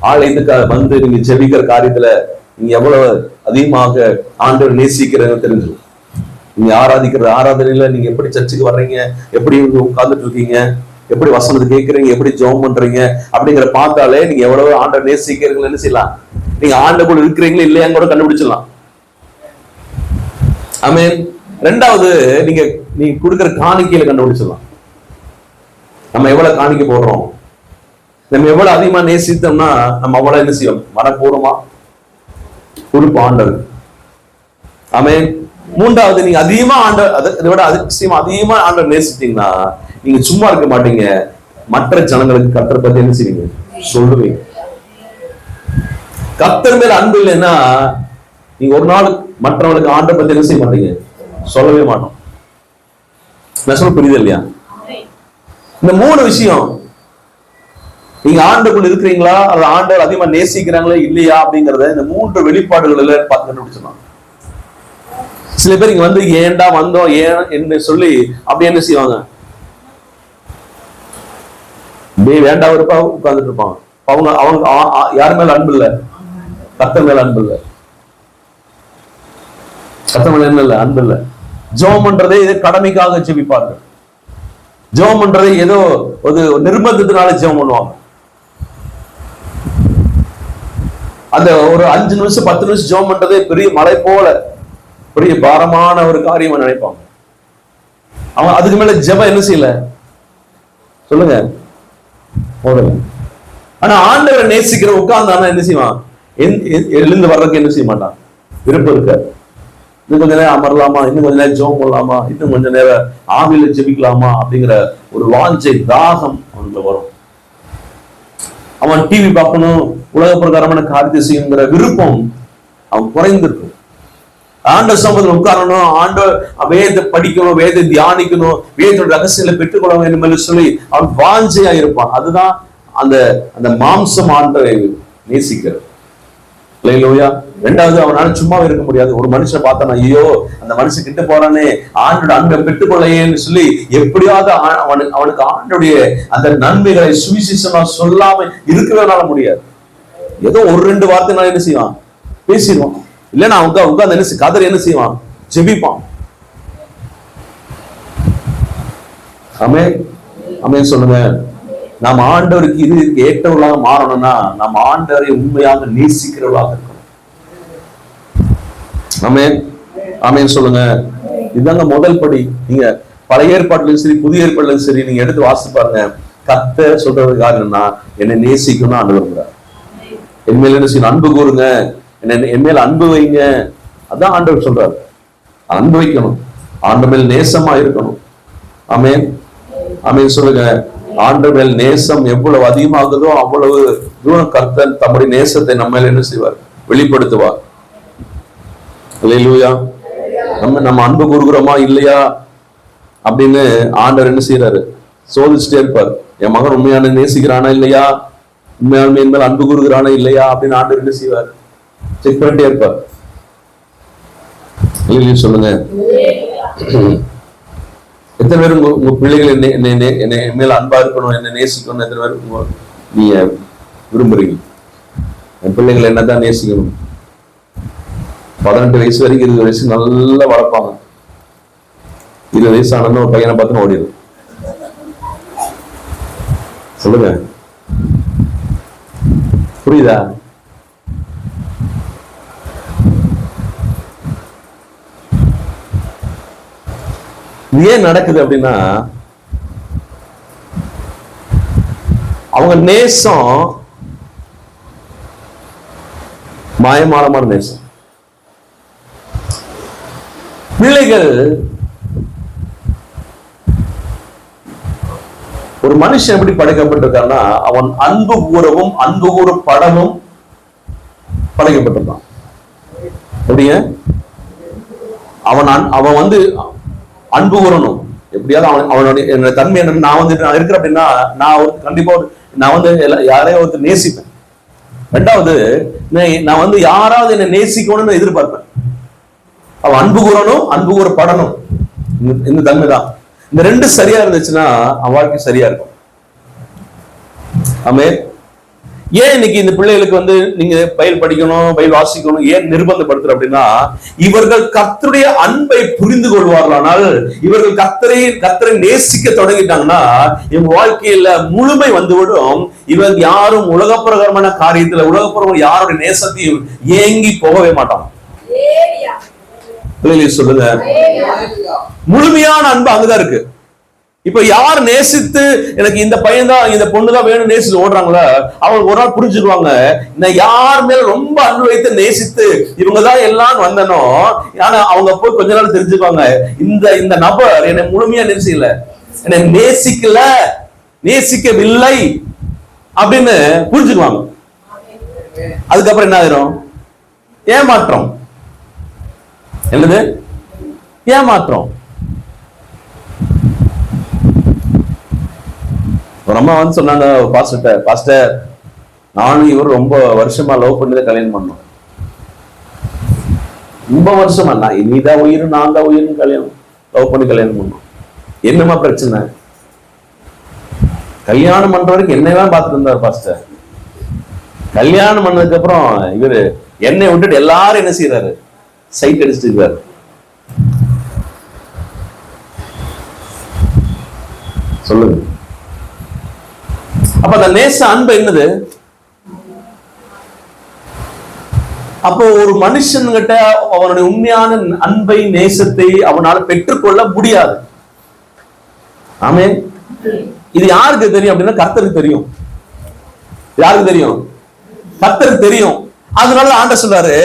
ஆலயத்துக்கு வந்து நீங்க ஜெபிக்கிற காரியத்துல நீங்க எவ்வளவு அதிகமாக ஆண்டவர் நேசிக்கிறத தெரிஞ்சு. நீங்க ஆராதிக்கிற ஆராதனையில நீங்க எப்படி சர்ச்சுக்கு வர்றீங்க, எப்படி உட்கார்ந்துட்டு இருக்கீங்க, எப்படி வசனத்தை கேட்கறீங்க, எப்படி ஜெபம் பண்றீங்க அப்படிங்கிற பார்த்தாலே நீங்க எவ்வளவு ஆண்டவர் நேசிக்கிறீங்கன்னு என்ன செய்யலாம். நீங்க ஆண்டவர் இருக்கிறீங்களா இல்லையான்னு கூட கண்டுபிடிச்சிடலாம். ஆமென். ரெண்டாவது, நீங்க கொடுக்கிற காணிக்கையில கண்டுபிடிச்சிடலாம். நம்ம எவ்வளவு காணிக்க போடுறோம், நம்ம எவ்வளவு அதிகமா நேசித்தோம்னா நம்ம அவ்வளவு என்ன செய்வோம், மனப்பூர்வமா கொடுப்போம் ஆண்டவர். ஆமென். மூன்றாவது, நீங்க அதிகமா அதை விட அதிகமா ஆண்டவர் நேசித்தீங்கன்னா நீங்க சும்மா இருக்க மாட்டீங்க. மற்ற ஜனங்களுக்கு கர்த்தரை பத்தி என்ன செய்வீங்க, சொல்லுவீங்க. கர்த்தர் மேல அன்பு இல்லைன்னா நீங்க ஒரு நாள் மற்றவங்களுக்கு ஆண்டரை பத்தி என்ன செய்ய மாட்டீங்க, சொல்லவே மாட்டோம். நான் சொல்ல புரியுது இல்லையா? இந்த மூணு விஷயம், நீங்க ஆண்டவர்கள் இருக்கிறீங்களா அல்லது ஆண்டவர் அதிகமா நேசிக்கிறாங்களா இல்லையா அப்படிங்கறத இந்த மூன்று வெளிப்பாடுகள் பார்த்து கண்டுபிடிச்சிடலாம். சில பேர் இங்க வந்து ஏன்டா வந்தோம் ஏன் என்று சொல்லி அப்படி என்ன செய்வாங்க, வேண்டாம் இருப்பா உட்கார்ந்துட்டு இருப்பாங்க. அவங்க அவங்க யார் மேல அன்பு இல்ல, கர்த்தர் மேல அன்பு இல்ல. கர்த்தர் மேல என்ன இல்ல, அன்பு இல்ல. ஜெபம் பண்றதே இது கடமைக்காக ஜெபிப்பார்கள். ஜெபம் பண்றதே ஏதோ ஒரு நிர்பந்தத்தினால ஜெபம் பண்ணுவாங்க. அந்த ஒரு 5 நிமிஷம் 10 நிமிஷம் ஜெபம் பண்றதே பெரிய மலை போல பெரிய பாரமான ஒரு காரியமா நினைப்பாங்க. அவன் அதுக்கு மேல ஜெபம் என்ன செய்யல சொல்லுங்க. ஆனா ஆண்டவரை நேசிக்கிற உட்கார்ந்தானா என்ன செய்வான், எழுந்து வர்றதுக்கு என்ன செய்ய மாட்டான், விருப்பம் இருக்க. இன்னும் கொஞ்ச நேரம் அமரலாமா, இன்னும் கொஞ்ச நேரம் ஜெபம் பண்ணலாமா, இன்னும் கொஞ்ச நேரம் ஆவியில ஜெபிக்கலாமா அப்படிங்கிற ஒரு வாஞ்சை தாகம் அவனுக்கு வரும். அவன் டிவி பார்க்கணும், உலக பிரகாரமான காரியத்தை செய்யுங்கிற விருப்பம் அவன் குறைந்திருக்கும். ஆண்டவர் சமூகத்தில் உட்காரணும், ஆண்டவர் வேத படிக்கணும், வேத தியானிக்கணும், வேதோட ரகசியங்களை பெற்றுக்கொள்ள வேண்டும் என்று சொல்லி அவன் வாஞ்சையா இருப்பான். அதுதான் அந்த அந்த மாம்சம் ஆண்டவரை நேசிக்கிறது. ரெண்டாவது, அவனால சும்மாவே இருக்க முடியாது. ஒரு மனுஷன் பார்த்தானா, ஐயோ அந்த மனுஷன் கிட்ட போறானே, ஆண்டோட அன்பை பெற்றுக்கொள்ளையேன்னு சொல்லி எப்படியாவது அவனுக்கு ஆண்டுடைய அந்த நன்மைகளை சுவிசேஷமா சொல்லாம இருக்கவே முடியாது. ஏதோ ஒரு 2 வார்த்தைனால என்ன செய்வான், பேசிடுவான். இல்லைன்னா அவங்க உட்கார்ந்து என்ன கதறி என்ன செய்வான், ஜெபிப்பான். ஆமென் ஆமென் சொல்லுங்க. நாம் ஆண்டவருக்கு இது ஏற்றவர்களாக மாறணும்னா நம்ம ஆண்டவரை உண்மையாக நேசிக்கிறவர்களாக இருக்கணும். ஆமென் ஆமென் சொல்லுங்க. இதுதாங்க முதல் படி. நீங்க பழைய ஏற்பாட்டிலும் சரி புதிய ஏற்பாட்டிலும் சரி நீங்க எடுத்து வாசித்து பாருங்க. கர்த்தர் சொல்றது காரணம்னா என்னை நேசிக்கணும் ஆண்டவர். என் மேல என்ன செய்யணும், அன்பு கூறுங்க, என் மேல அன்பு வைங்க. அதான் ஆண்டவர் சொல்றாரு. அன்பு வைக்கணும், ஆண்டவர் மேல் நேசமா இருக்கணும். ஆமென் ஆமென் சொல்லுங்க. ஆண்டவர் மேல் நேசம் எவ்வளவு அதிகமாகுதோ அவ்வளவு தூரம் கர்த்தர் தம்முடைய நேசத்தை நம்ம மேல என்ன செய்வார், வெளிப்படுத்துவார். அல்லேலூயா. நம்ம அன்பு கூறுகிறோமா இல்லையா அப்படின்னு ஆண்டவர் என்ன செய்யறாரு, சோதிச்சுட்டே இருப்பார். என் மகன் உண்மையான நேசிக்கிறானா இல்லையா, உண்மையான என் மேல் அன்பு கூறுகிறானா இல்லையா அப்படின்னு ஆண்டவர் என்ன செய்வார், செக் பண்ணிட்டே இருப்பார். சொல்லுங்க. எத்தனை பேர் உங்க பிள்ளைகள் என்னை மேல அன்பா இருக்கணும், என்ன நேசிக்கணும், எத்தனை பேர் நீங்க விரும்புறீங்க? என் பிள்ளைகள் என்னதான் நேசிக்கணும். 18 வயசு வரைக்கும் 20 வயசு நல்லா வளர்ப்பாங்க. 20 வயசு ஆனதும் ஒரு பையனை பார்த்து ஓடிடும். சொல்லுங்க, புரியுதா? ஏன் நடக்குது அப்படின்னா அவங்க நேசம் மாயமானமான நேசம். பிள்ளைகள் ஒரு மனுஷன் எப்படி படைக்கப்பட்டிருக்கான்னா அவன் அன்பு கூறவும் அன்பு கூறப்படவும் படைக்கப்பட்டிருக்கான். எப்படிங்க? அவன் வந்து அன்பு கூறணும். எப்படியாவது அவனுடைய தன்மை என்ன, நான் வந்து நான் இருக்கிறேன் அப்படின்னா நான் கண்டிப்பா நான் வந்து யாரையும் ஒருத்தர் நேசிப்பேன். ரெண்டாவது, நான் வந்து யாராவது என்னை நேசிக்கணும்னு எதிர்பார்ப்பேன். அவன் அன்பு கூறணும், அன்பு கூறப்படணும். இந்த தன்மை தான். இந்த 2 சரியா இருந்துச்சுன்னா அவன் வாழ்க்கை சரியா இருக்கும். ஆமென். ஏன் இன்னைக்கு இந்த பிள்ளைகளுக்கு நீங்க பைபிள் படிக்கணும், பைபிள் வாசிக்கணும் ஏன் நிர்பந்தப்படுத்துற அப்படின்னா, இவர்கள் கர்த்தருடைய அன்பை புரிந்து கொள்வார்களானால், இவர்கள் கர்த்தரை நேசிக்க தொடங்கிட்டாங்கன்னா இவங்க வாழ்க்கையில முழுமை வந்துவிடும். இவங்க யாரும் உலகப்பிரகாரமான காரியத்துல உலகப்பிரகாரம் யாருடைய நேசத்தையும் ஏங்கி போகவே மாட்டாங்க. சொல்லுங்க, முழுமையான அன்பு அங்கதான் இருக்கு. இப்ப யார் நேசித்து எனக்கு இந்த பையன் தான் இந்த பொண்ணு தான் வேணும் நேசித்து ஓடுறாங்களா, அவங்க ஒரு நாள் புரிஞ்சுக்குவாங்க, நான் யார் மேல ரொம்ப அன்பு வைத்து நேசித்து இவங்கதான் எல்லாம் வந்தனோ, ஆனா அவங்க போய் கொஞ்ச நாள் தெரிஞ்சுக்குவாங்க, இந்த நபர் என்னை முழுமையா நேசிக்கல, என்னை நேசிக்கவில்லை அப்படின்னு புரிஞ்சுக்குவாங்க. அதுக்கப்புறம் என்ன ஆயிரும்? ஏமாற்றம். என்னது? ஏமாற்றம். ஒரு அம்மா சொன்னாங்க பாஸ்டர், நானும் இவர் ரொம்ப வருஷமா லவ் பண்ணி கல்யாணம் பண்ணோம். ரொம்ப வருஷமா நீதான் உயிர் நான் தான் உயிர்னு லவ் பண்ணி கல்யாணம் பண்ணோம். என்னமா பிரச்சனை? கல்யாணம் பண்ற வரைக்கும் என்னதான் பார்த்துட்டு இருந்தார் பாஸ்டர். கல்யாணம் பண்ணதுக்கு அப்புறம் இவரு என்னை விட்டுட்டு எல்லாரும் என்ன செய்யறாரு? சைட் அடிச்சுட்டு இருக்காரு. சொல்லுங்க. அப்ப அந்த நேச அன்பு என்னது? அப்போ ஒரு மனுஷன் கிட்ட அவனுடைய உண்மையான அன்பை நேசத்தை அவனால பெற்றுக்கொள்ள முடியாது. ஆமென். இது யாருக்கு தெரியும் அப்படின்னா கர்த்தருக்கு தெரியும். யாருக்கு தெரியும்? கர்த்தருக்கு தெரியும். அதனால ஆண்டவர் சொல்றாரு,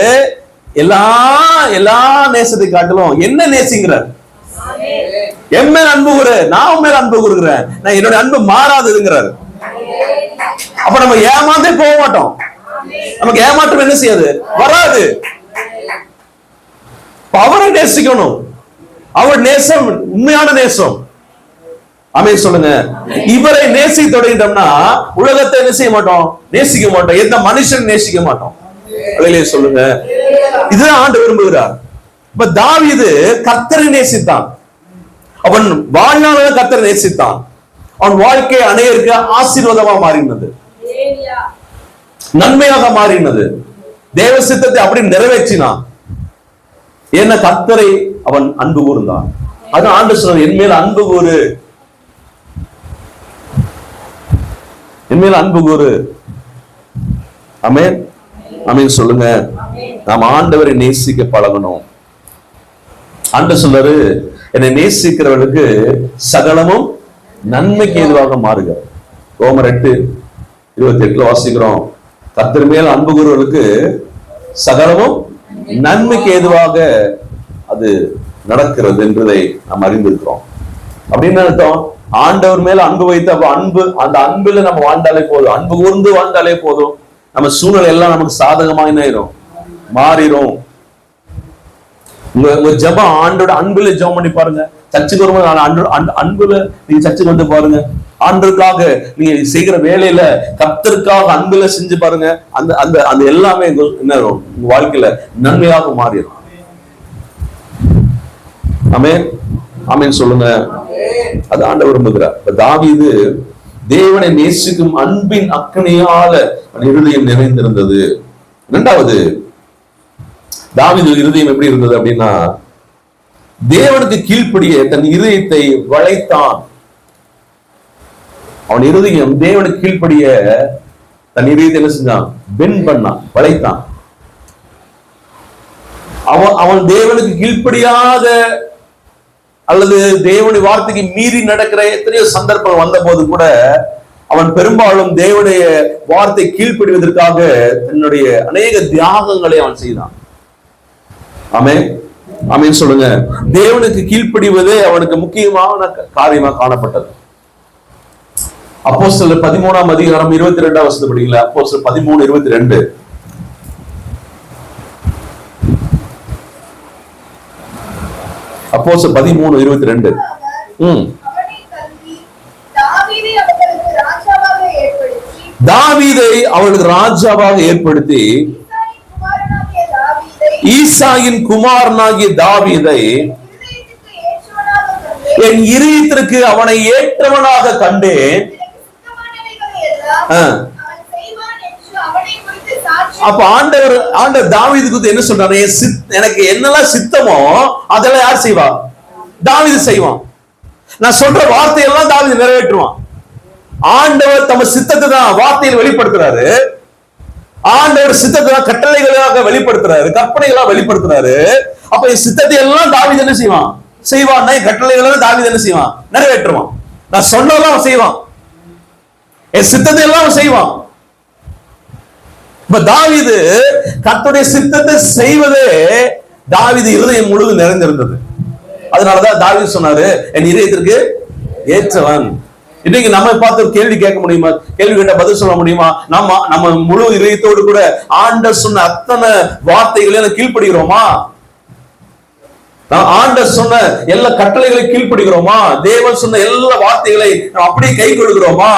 எல்லா நேசத்தை காட்டிலும் என்ன நேசிங்கிறார்? என் மேல அன்பு கூறு, நான் உன் மேல அன்பு கூறுகிறேன், நான் என்னோட அன்பு மாறாதுங்கிறாரு. அப்ப நம்ம ஏமாந்தே போக மாட்டோம். நமக்கு ஏமாற்றம் என்ன செய்யாது? வராது. அவரை நேசிக்கணும். அவர் நேசம் உண்மையான நேசம். ஆமென் சொல்லுங்க. இவரை நேசிக்க தொடங்கிட்டோம்னா உலகத்தை என்ன செய்ய மாட்டோம்? நேசிக்க மாட்டோம். எந்த மனுஷன் நேசிக்க மாட்டோம். சொல்லுங்க. இதுதான் ஆண்டவர் விரும்புகிறார். இப்ப தாவீது கர்த்தரை நேசித்தான். அவன் வாழ்நாள கர்த்தரை நேசித்தான். அவன் வாழ்க்கை அநேகருக்கு ஆசீர்வாதமா மாறினது, நன்மையாக மாறினது. தேவ சித்தத்தை அப்படி நிறைவேற்றினான். என்ன? கர்த்தரை அவன் அன்பு கூர்ந்தான். அது ஆண்டவர் சொல்றார், என் மேல் அன்பு கூறு, என் மேல் அன்பு கூறு. ஆமென். ஆமென் சொல்லுங்க. நாம் ஆண்டவரை நேசிக்க பழகணும். ஆண்டவர் சொல்றாரு, என்னை நேசிக்கிறவர்களுக்கு சகலமும் நன்மைக்கு ஏதுவாக மாறுகிறது. ரோமர் 8:28 வாசிக்கிறோம், கர்த்தர் மேல் அன்பு கூறுவர்களுக்கு சகலமும் நன்மைக்கு ஏதுவாக அது நடக்கிறது என்பதை நாம் அறிந்திருக்கிறோம். அப்படின்னு அர்த்தம், ஆண்டவர் மேல அன்பு வைத்து அந்த அன்புல நம்ம வாழ்ந்தாலே போதும், அன்பு கூர்ந்து வாழ்ந்தாலே போதும், நம்ம சூழ்நிலை எல்லாம் நமக்கு சாதகமா என்ன மாறிடும். உங்க ஜெபம் ஆண்டோட அன்புல ஜெபம் பண்ணி பாருங்க. சர்ச்சுக்கு வரும்போது அன்புல நீங்க சர்ச்சுக்கு வந்து பாருங்க. ஆண்டருக்காக நீங்க செய்கிற வேலையில கர்த்தருக்காக அன்புல செஞ்சு பாருங்க. அந்த அந்த அந்த எல்லாமே என்ன உங்க வாழ்க்கையில நன்மையாக மாறிடும். ஆமென். ஆமென் சொல்லுங்க. அது ஆண்டவர் விரும்புகிறார். தாவீது தேவனை நேசிக்கும் அன்பின் அக்கனையால இருதயம் நிறைந்திருந்தது. இரண்டாவது, தாவீது இருதயம் எப்படி இருந்தது அப்படின்னா, தேவனுக்கு கீழ்ப்படிய தன் இருதயத்தை வளைத்தான். அவன் இருதயம் தேவனுக்கு கீழ்ப்படிய தன் இருதயத்தை என்ன செஞ்சான்? பெண்ட் பண்ணான், வளைத்தான். அவன் தேவனுக்கு கீழ்ப்படியாத அல்லது தேவனுடைய வார்த்தைக்கு மீறி நடக்கிற எத்தனையோ சந்தர்ப்பம் வந்த போது கூட அவன் பெரும்பாலும் தேவனுடைய வார்த்தை கீழ்ப்படிவதற்காக தன்னுடைய அநேக தியாகங்களை அவன் செய்தான். ஆமென். ஆமென் சொல்லுங்க. தேவனுக்கு கீழ்ப்படிவதே அவனுக்கு முக்கியமான காரியமா காணப்பட்டது. அப்போஸ்தலர் 13ஆம் அதிகாரம் 22ஆம் வசனம் படிங்களா? அப்போஸ்தலர் 13:22. அப்போஸ்தலர் 13:22. தாவீதை அவர்களுக்கு ராஜாவாக ஏற்படுத்தி ஈசாயின் குமாரனாகிய தாவீதை என் இருதயத்திற்கு அவனை ஏற்றவனாக கண்டேன், அப்ப ஆண்டவர் தாவீதுக்கு என்ன சொல்றாரு? எனக்கு என்னெல்லாம் சித்தமோ அதெல்லாம் யார் செய்வா? தாவீது செய்வான். நான் சொல்ற வார்த்தையெல்லாம் தாவீது நிறைவேற்றுவான். ஆண்டவர் தம சித்தத்தை தான் வார்த்தையில் வெளிப்படுத்துறாரு. ஆண்டவர் சித்தத்தை தான் கட்டளைகளாக வெளிப்படுத்துறாரு, கற்பனைகளாக வெளிப்படுத்துறாரு. அப்ப சித்தத்தை எல்லாம் தாவீது என்ன செய்வான்? செய்வான். கட்டளைகளை தாவீது என்ன செய்வான்? நிறைவேற்றுவான். நான் சொன்னதெல்லாம் செய்வான், என் சித்தத்தை எல்லாம் செய்வான். இப்ப தாவீது கர்த்தருடைய சித்தத்தை செய்வதே தாவீது இருதயம் முழுவதும் நிறைந்திருந்தது. அதனாலதான் தாவீது சொன்னாரு, என் இதயத்திற்கு ஏற்றவன். இன்னைக்கு நம்ம பார்த்து ஒரு கேள்வி கேட்க முடியுமா? கேள்வி கேட்ட பதில் சொல்ல முடியுமா? நம்ம முழு இதயத்தோடு கூட ஆண்டவர் சொன்ன அத்தனை வார்த்தைகளையும் கீழ்ப்படுகிறோமா? ஆண்டவர் சொன்ன எல்லா கட்டளைகளை கீழ்ப்படுகிறோமா? தேவன் சொன்ன எல்லா வார்த்தைகளை நாம் அப்படியே கை கொள்கிறோமா?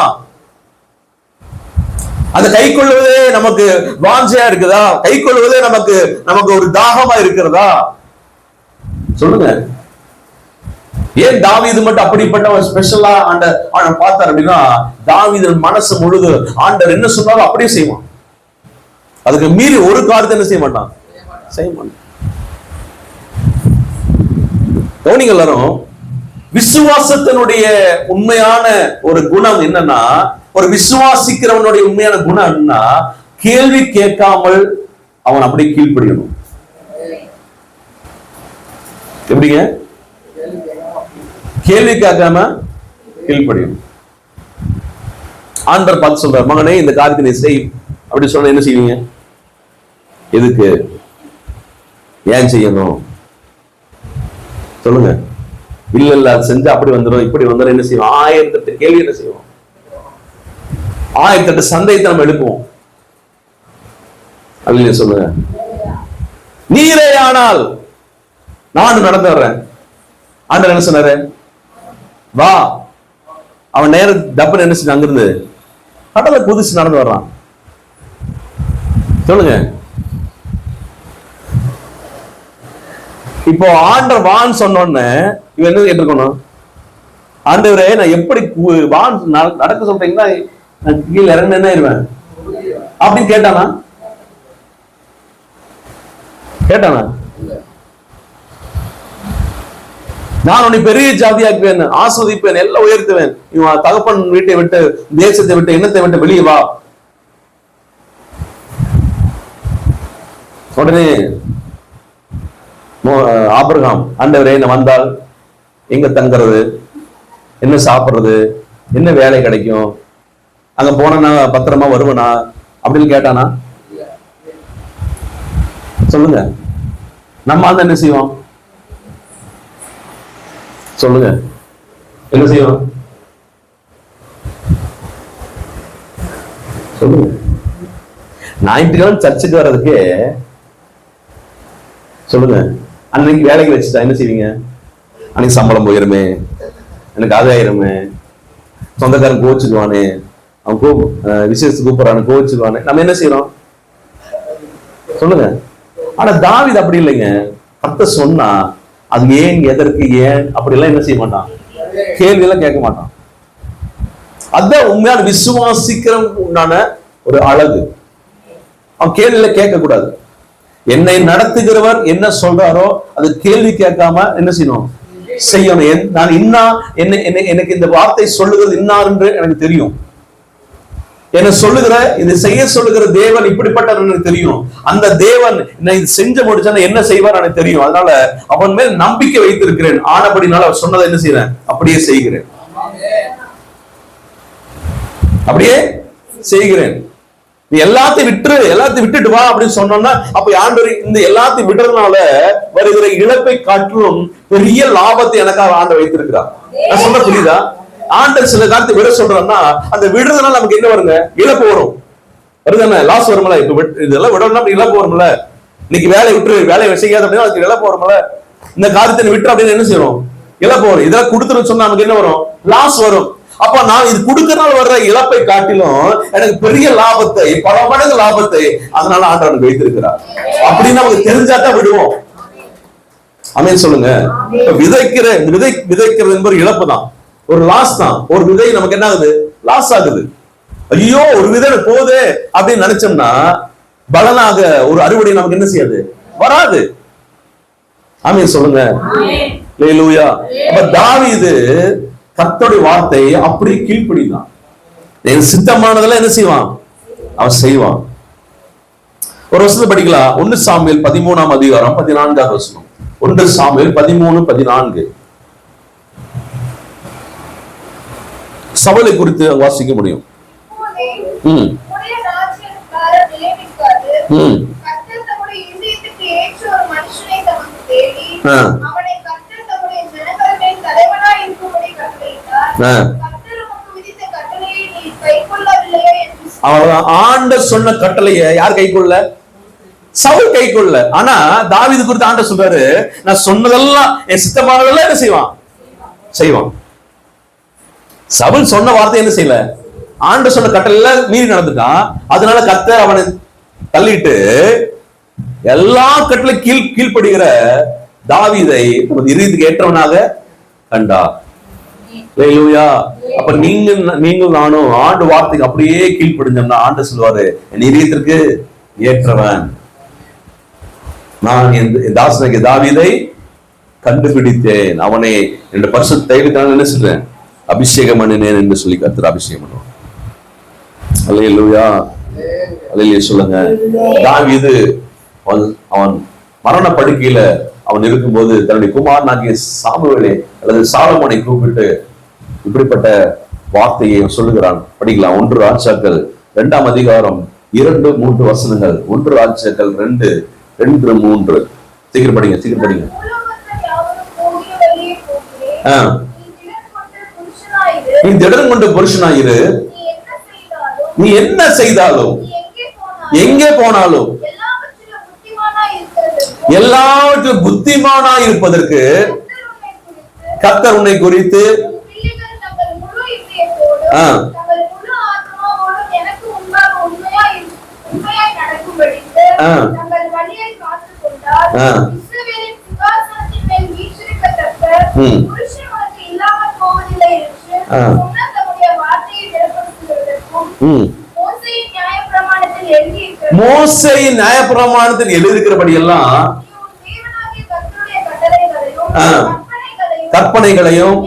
அந்த கை கொள்வதே நமக்கு வாஞ்சையா இருக்குதா? கை கொள்வதே நமக்கு ஒரு தாகமா இருக்கிறதா? சொல்லுங்க. ஏன் தாவீது மட்டும் அப்படிப்பட்ட ஸ்பெஷலா ஆண்டவர் பார்த்தார் அப்படின்னா, தாவீது மனசு முழுது ஆண்டவர் என்ன சொன்னாலும் அப்படியே செய்வான். அதுக்கு மீறி ஒரு காரியத்தை என்ன செய்ய மாட்டான்? செய்ய மாட்டான். கவனிங்க எல்லாரும். விசுவாசத்தினுடைய உண்மையான ஒரு குணம் என்னன்னா, ஒரு விசுவாசிக்கிறவனுடைய உண்மையான குணம் என்னன்னா, கேள்வி கேட்காமல் அவன் அப்படி கீழ்ப்படியணும். எப்படிங்க? கேள்வி கேட்காம கீழ்ப்படியணும். ஆண்டவர் பார்த்து சொல்றார், மகனே இந்த காரியத்தை நீ செய் அப்படி சொன்ன என்ன செய்வீங்க? எதுக்கு? ஏன் செய்யணும்? சொல்லுங்க. இல்ல அது செஞ்சா அப்படி வந்துடும் இப்படி வந்துடும் என்ன செய்வோம்? 1008 கேள்வி என்ன செய்வோம்? 1008 சந்தேகத்தை நம்ம எழுப்புவோம். அல்லேலூயா சொல்லுங்க. நீரே ஆனால் நான் நடந்து வர்றேன். ஆண்டவர் என்ன சொன்னாரு? வா. அவன் நேர டப்புன்னு என்ன செஞ்சு அங்கிருந்து கடலை குதிச்சு நடந்து வர்றான். சொல்லுங்க. இப்போ ஆண்டவர் வான் சொன்னோன்னு இவன் என்ன கேட்டிருக்கணும்? ஆண்டவரே நான் எப்படி வான் நடக்க சொல்றீங்கன்னா நான் கீழே இறங்க என்ன ஆயிருவேன் அப்படின்னு கேட்டானா? நான் உன்னை பெரிய ஜாதியாக்குவேன், ஆஸ்வதிப்பேன், எல்லாம் உயர்த்துவேன். இவன் தகப்பன் வீட்டை விட்டு, தேசத்தை விட்டு, எண்ணத்தை விட்டு வெளியே வா. உடனே ஆபிரகாம், ஆண்டவரே நான் வந்தால் எங்க தங்குறது, என்ன சாப்பிடுறது, என்ன வேலை கிடைக்கும், அங்க போனா பத்திரமா வருவனா அப்படின்னு கேட்டானா? சொல்லுங்க. நம்ம அந்த என்ன செய்வோம்? சொல்லுங்க. என்ன செய்வோம்? சொல்லுங்க. ஞாயிற்றுக்கிழமை சர்ச்சுக்கு வர்றதுக்கு சொல்லுங்க. அன்னைக்கு வேலைக்கு வச்சுட்டா என்ன செய்வீங்க? அன்னைக்கு சம்பளம் போயிருமே, எனக்கு ஆதாயிருமே, சொந்தக்காரன் கோச்சுக்குவானே, அவன் விசேஷத்துக்கு கூப்பிடுறானு கோச்சுக்குவானே, நம்ம என்ன செய்யறோம்? சொல்லுங்க. ஆனா தாவீது அப்படி இல்லைங்க. கர்த்தர் சொன்னா அது ஏன், எதற்கு, ஏன் அப்படி எல்லாம் என்ன செய்ய மாட்டான்? கேள்வி எல்லாம் கேட்க மாட்டான். அதுதான் உண்மையான விசுவாசிக்கிற உண்டான ஒரு அழகு. அவன் கேள்வியில கேட்க கூடாது. என்னை நடத்துகிறவர் என்ன சொல்றாரோ அது கேள்வி கேட்காம என்ன செய்யணும்? செய்யணும். நான் இன்னா எனக்கு இந்த வார்த்தை சொல்லுகிறது இன்னார் என்று எனக்கு தெரியும். என்ன சொல்லுகிற, இது செய்ய சொல்லுகிற தேவன் இப்படிப்பட்ட எனக்கு தெரியும். அந்த தேவன் இது செஞ்சு முடிச்சா என்ன செய்வார் எனக்கு தெரியும். அதனால அவன் மேல் நம்பிக்கை வைத்திருக்கிறேன். ஆனபடினால அவர் சொன்னதை என்ன செய்யறேன்? அப்படியே செய்கிறேன். அப்படியே செய்கிறேன். நீ எல்லாத்தையும் விட்டுட்டு வா அப்படின்னு சொன்னோம்னா, அப்ப ஆண்டவர் இந்த எல்லாத்தையும் விடுறதுனால வருகிற இழப்பை காட்டிலும் பெரிய லாபத்தை எனக்காக ஆண்டவர் வைத்திருக்கிறார். நான் சொல்ல புரியுதா? ஆண்டவர் சில காலத்தை விட சொல்றான்னா, அந்த விடுறதுனால நமக்கு என்ன வருங்க? இழப்பு வரும். வருதானே? லாஸ் வரும்ல. இப்ப இதெல்லாம் விடணும், இழப்பு வரும்ல. இன்னைக்கு வேலையை விட்டு வேலையை செய்யாத அப்படின்னா அதுக்கு இழப்பு வரும்ல. இந்த காரியத்தை விட்டு அப்படின்னு என்ன செய்யணும்? இழப்பு வரும். இதெல்லாம் கொடுத்துருன்னு சொன்னா நமக்கு என்ன வரும்? லாஸ் வரும். அப்ப நான் இது கொடுக்கறனால வர்ற இழப்பை காட்டிலும் எனக்கு பெரிய லாபத்தை, பல மடங்கு லாபத்தை அதனால ஆண்டவன் வைத்திருக்கிறார் அப்படின்னு நமக்கு தெரிஞ்சாதான் விடுவோம். ஆமென் சொல்லுங்க. விதைக்கிறது என்பது இழப்பு தான், ஒரு லாஸ் தான். ஒரு விதை நமக்கு என்ன ஆகுது? லாஸ் ஆகுது. ஐயோ ஒரு விதை போதே அப்படின்னு நினைச்சோம்னா பலனாக ஒரு அறுவடை நமக்கு என்ன செய்யாது, வராது. ஆமென் சொல்லுங்க. அல்லேலூயா. அப்ப தாவீது கர்த்தருடைய வார்த்தையை அப்படியே கீழ்ப்படிதான். என் சித்தமானதெல்லாம் என்ன செய்வான், அவன் செய்வான். ஒரு வருஷத்தை படிக்கலாம். 1 சாமுவேல் 13ஆம் அதிகாரம் 14ஆவது வசனம். 1 சாமுவேல் 13:14. சவுலை குறித்து வாசிக்க முடியும். ஆண்டவர் சொன்ன கட்டளையை யார் கைக்குள்ள? சவுல் கைக்குள்ள. ஆனா தாவீது குறித்து ஆண்டவர் சொல்றாரு, நான் சொன்னதெல்லாம் என் சித்தமானதெல்லாம் என்ன செய்வான், செய்வான். சவுல் சொன்ன வார்த்தை என்ன செய்யல, ஆண்டவர் சொன்ன கட்டளையில மீறி நடந்துட்டான். அதனால கர்த்தர் அவனை தள்ளிட்டு எல்லா கட்டளை கீழ்ப்படுகிற தாவீதை இதயத்துக்கு ஏற்றவனாக கண்டார். அல்லேலூயா. அப்ப நீங்கள் நானும் ஆண்டு வார்த்தைக்கு அப்படியே கீழ்ப்படிஞ்சோம்னா ஆண்டு சொல்லுவாரு, என் இதயத்திற்கு ஏற்றவன் நான், என் தாசனாகிய தாவீதை கண்டுபிடித்தேன், அவனை என்ற பரிசுத்த தைலத்தினால் என்ன சொல்றேன், அபிஷேகம் பண்ணினேன் என்று சொல்லி கர்த்தர் அபிஷேகம் பண்ணுவான். அல்லேலூயா. அல்லேலூயா சொல்லுங்க. தாவீது அவன் மரண படுக்கையில அவன் இருக்கும்போது தன்னுடைய குமாரனாகிய சாமுவேலை அல்லது சாலமோனை கூப்பிட்டு இப்படிப்பட்ட வார்த்தையை சொல்லுகிறான். படிக்கலாம். 1 ராஜாக்கள் 2ஆம் அதிகாரம் 2-3 வசனங்கள். 1 ராஜாக்கள் 2:2-3. சீக்கிரம் படிங்க, சீக்கிரம் படிங்க. நீ திடன் கொண்ட புருஷனாயிரு, நீ என்ன செய்தாலும் எங்கே போனாலும் எல்லாவற்றிலும் புத்திமானா இருப்பதற்கு கர்த்தர் உன்னை குறித்து மோசேயின் நியாயப்பிரமாணத்தில் எழுதியிருக்கிறபடி எல்லாம் கற்பனைகளையும்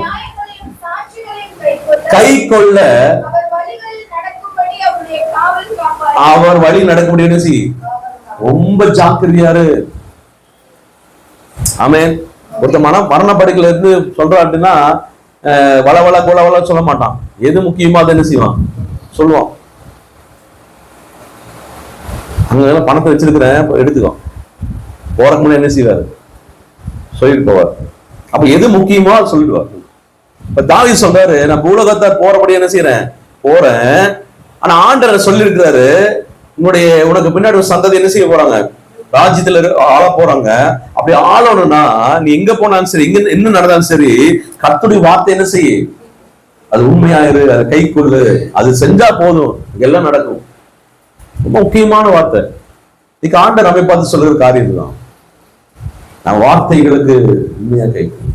கை கொள்ள அவர் வழி நடக்கும்படி ரொம்ப ஜாக்கிரதையாரு. ஆமென். ஒருத்த மரண படுக்கையில இருந்து சொல்றான் அப்படின்னா வளவள கோலவள சொல்ல மாட்டான். எது முக்கியமா அதை என்ன செய்வான், சொல்லுவான். அங்க பணத்தை வச்சிருக்கிறேன் எடுத்துக்கோ, போறக்கு முன்னாடி என்ன செய்வாரு, சொல்லிட்டு போவார். அப்ப எது முக்கியமோ சொல்லிடுவார். இப்ப தாவீது சொல்றாரு, நான் பூலோகத்தார் போறபடி என்ன செய்யறேன், போறேன். ஆனா ஆண்டவர் சொல்லி இருக்கிறாரு, உனக்கு பின்னாடி ஒரு சந்ததி என்ன செய்ய போறாங்க, ராஜ்யத்துல ஆள போறாங்க. அப்படி ஆளணும்னா நீ எங்க போனாலும் சரி, எங்க என்ன நடந்தாலும் சரி, கர்த்தருடைய வார்த்தை என்ன செய்ய, அது உண்மையாயிரு, அது கை கொள்ளு, அது செஞ்சா போதும், எல்லாம் நடக்கும். ரொம்ப முக்கியமான வார்த்தை. இன்னைக்கு ஆண்டவர் நம்மை பார்த்து சொல்ற காரியம் தான். நான் வார்த்தைகளுக்கு உண்மையா கேட்கிறேன்.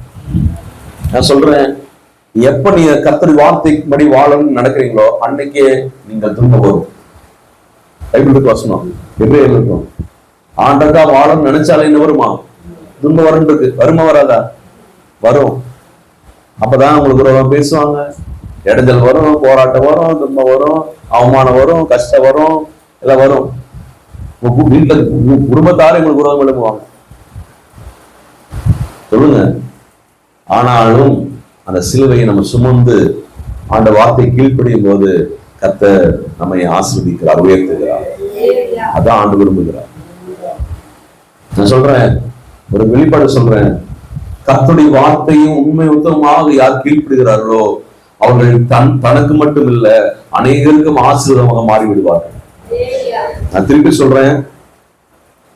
நான் சொல்றேன், எப்ப நீங்க கர்த்தருடைய வார்த்தைப்படி வாழணும்னு நடக்கிறீங்களோ அன்னைக்கே நீங்கள் துன்பம் வரும். பைபிளுக்கு வசனம் எப்படி இருக்கும், ஆண்டக்கா வாழணும்னு நினைச்சாலே என்ன வருமா, துன்பம் வரும்ன்றது. வருமா வராதா? வரும். அப்பதான் உங்களுக்கு பேசுவாங்க, இடைஞ்சல் வரும், போராட்டம் வரும், துன்பம் வரும், அவமானம் வரும், கஷ்டம் வரும், எல்லாம் வரும். வீட்டுல குடும்பத்தாரே உங்களுக்கு விரோதம் எழுப்புவாங்க. சொல்லுங்க. ஆனாலும் அந்த சிலுவையை நம்ம சுமந்து அந்த வார்த்தை கீழ்ப்படியும் போது கர்த்தர் நம்மை ஆசீர்வதிக்கிறார், உயர்த்துகிறார். அதான் ஆண்டு விரும்புகிறார். நான் சொல்றேன், ஒரு வெளிப்பாடு சொல்றேன், கர்த்தருடைய வார்த்தையும் உண்மை உத்தமமாக யார் கீழ்ப்படுகிறார்களோ அவர்கள் தனக்கு மட்டும் இல்ல அநேகருக்கும் ஆசீர்வாதமாக மாறிவிடுவார்கள். நான் திருப்பி சொல்றேன்,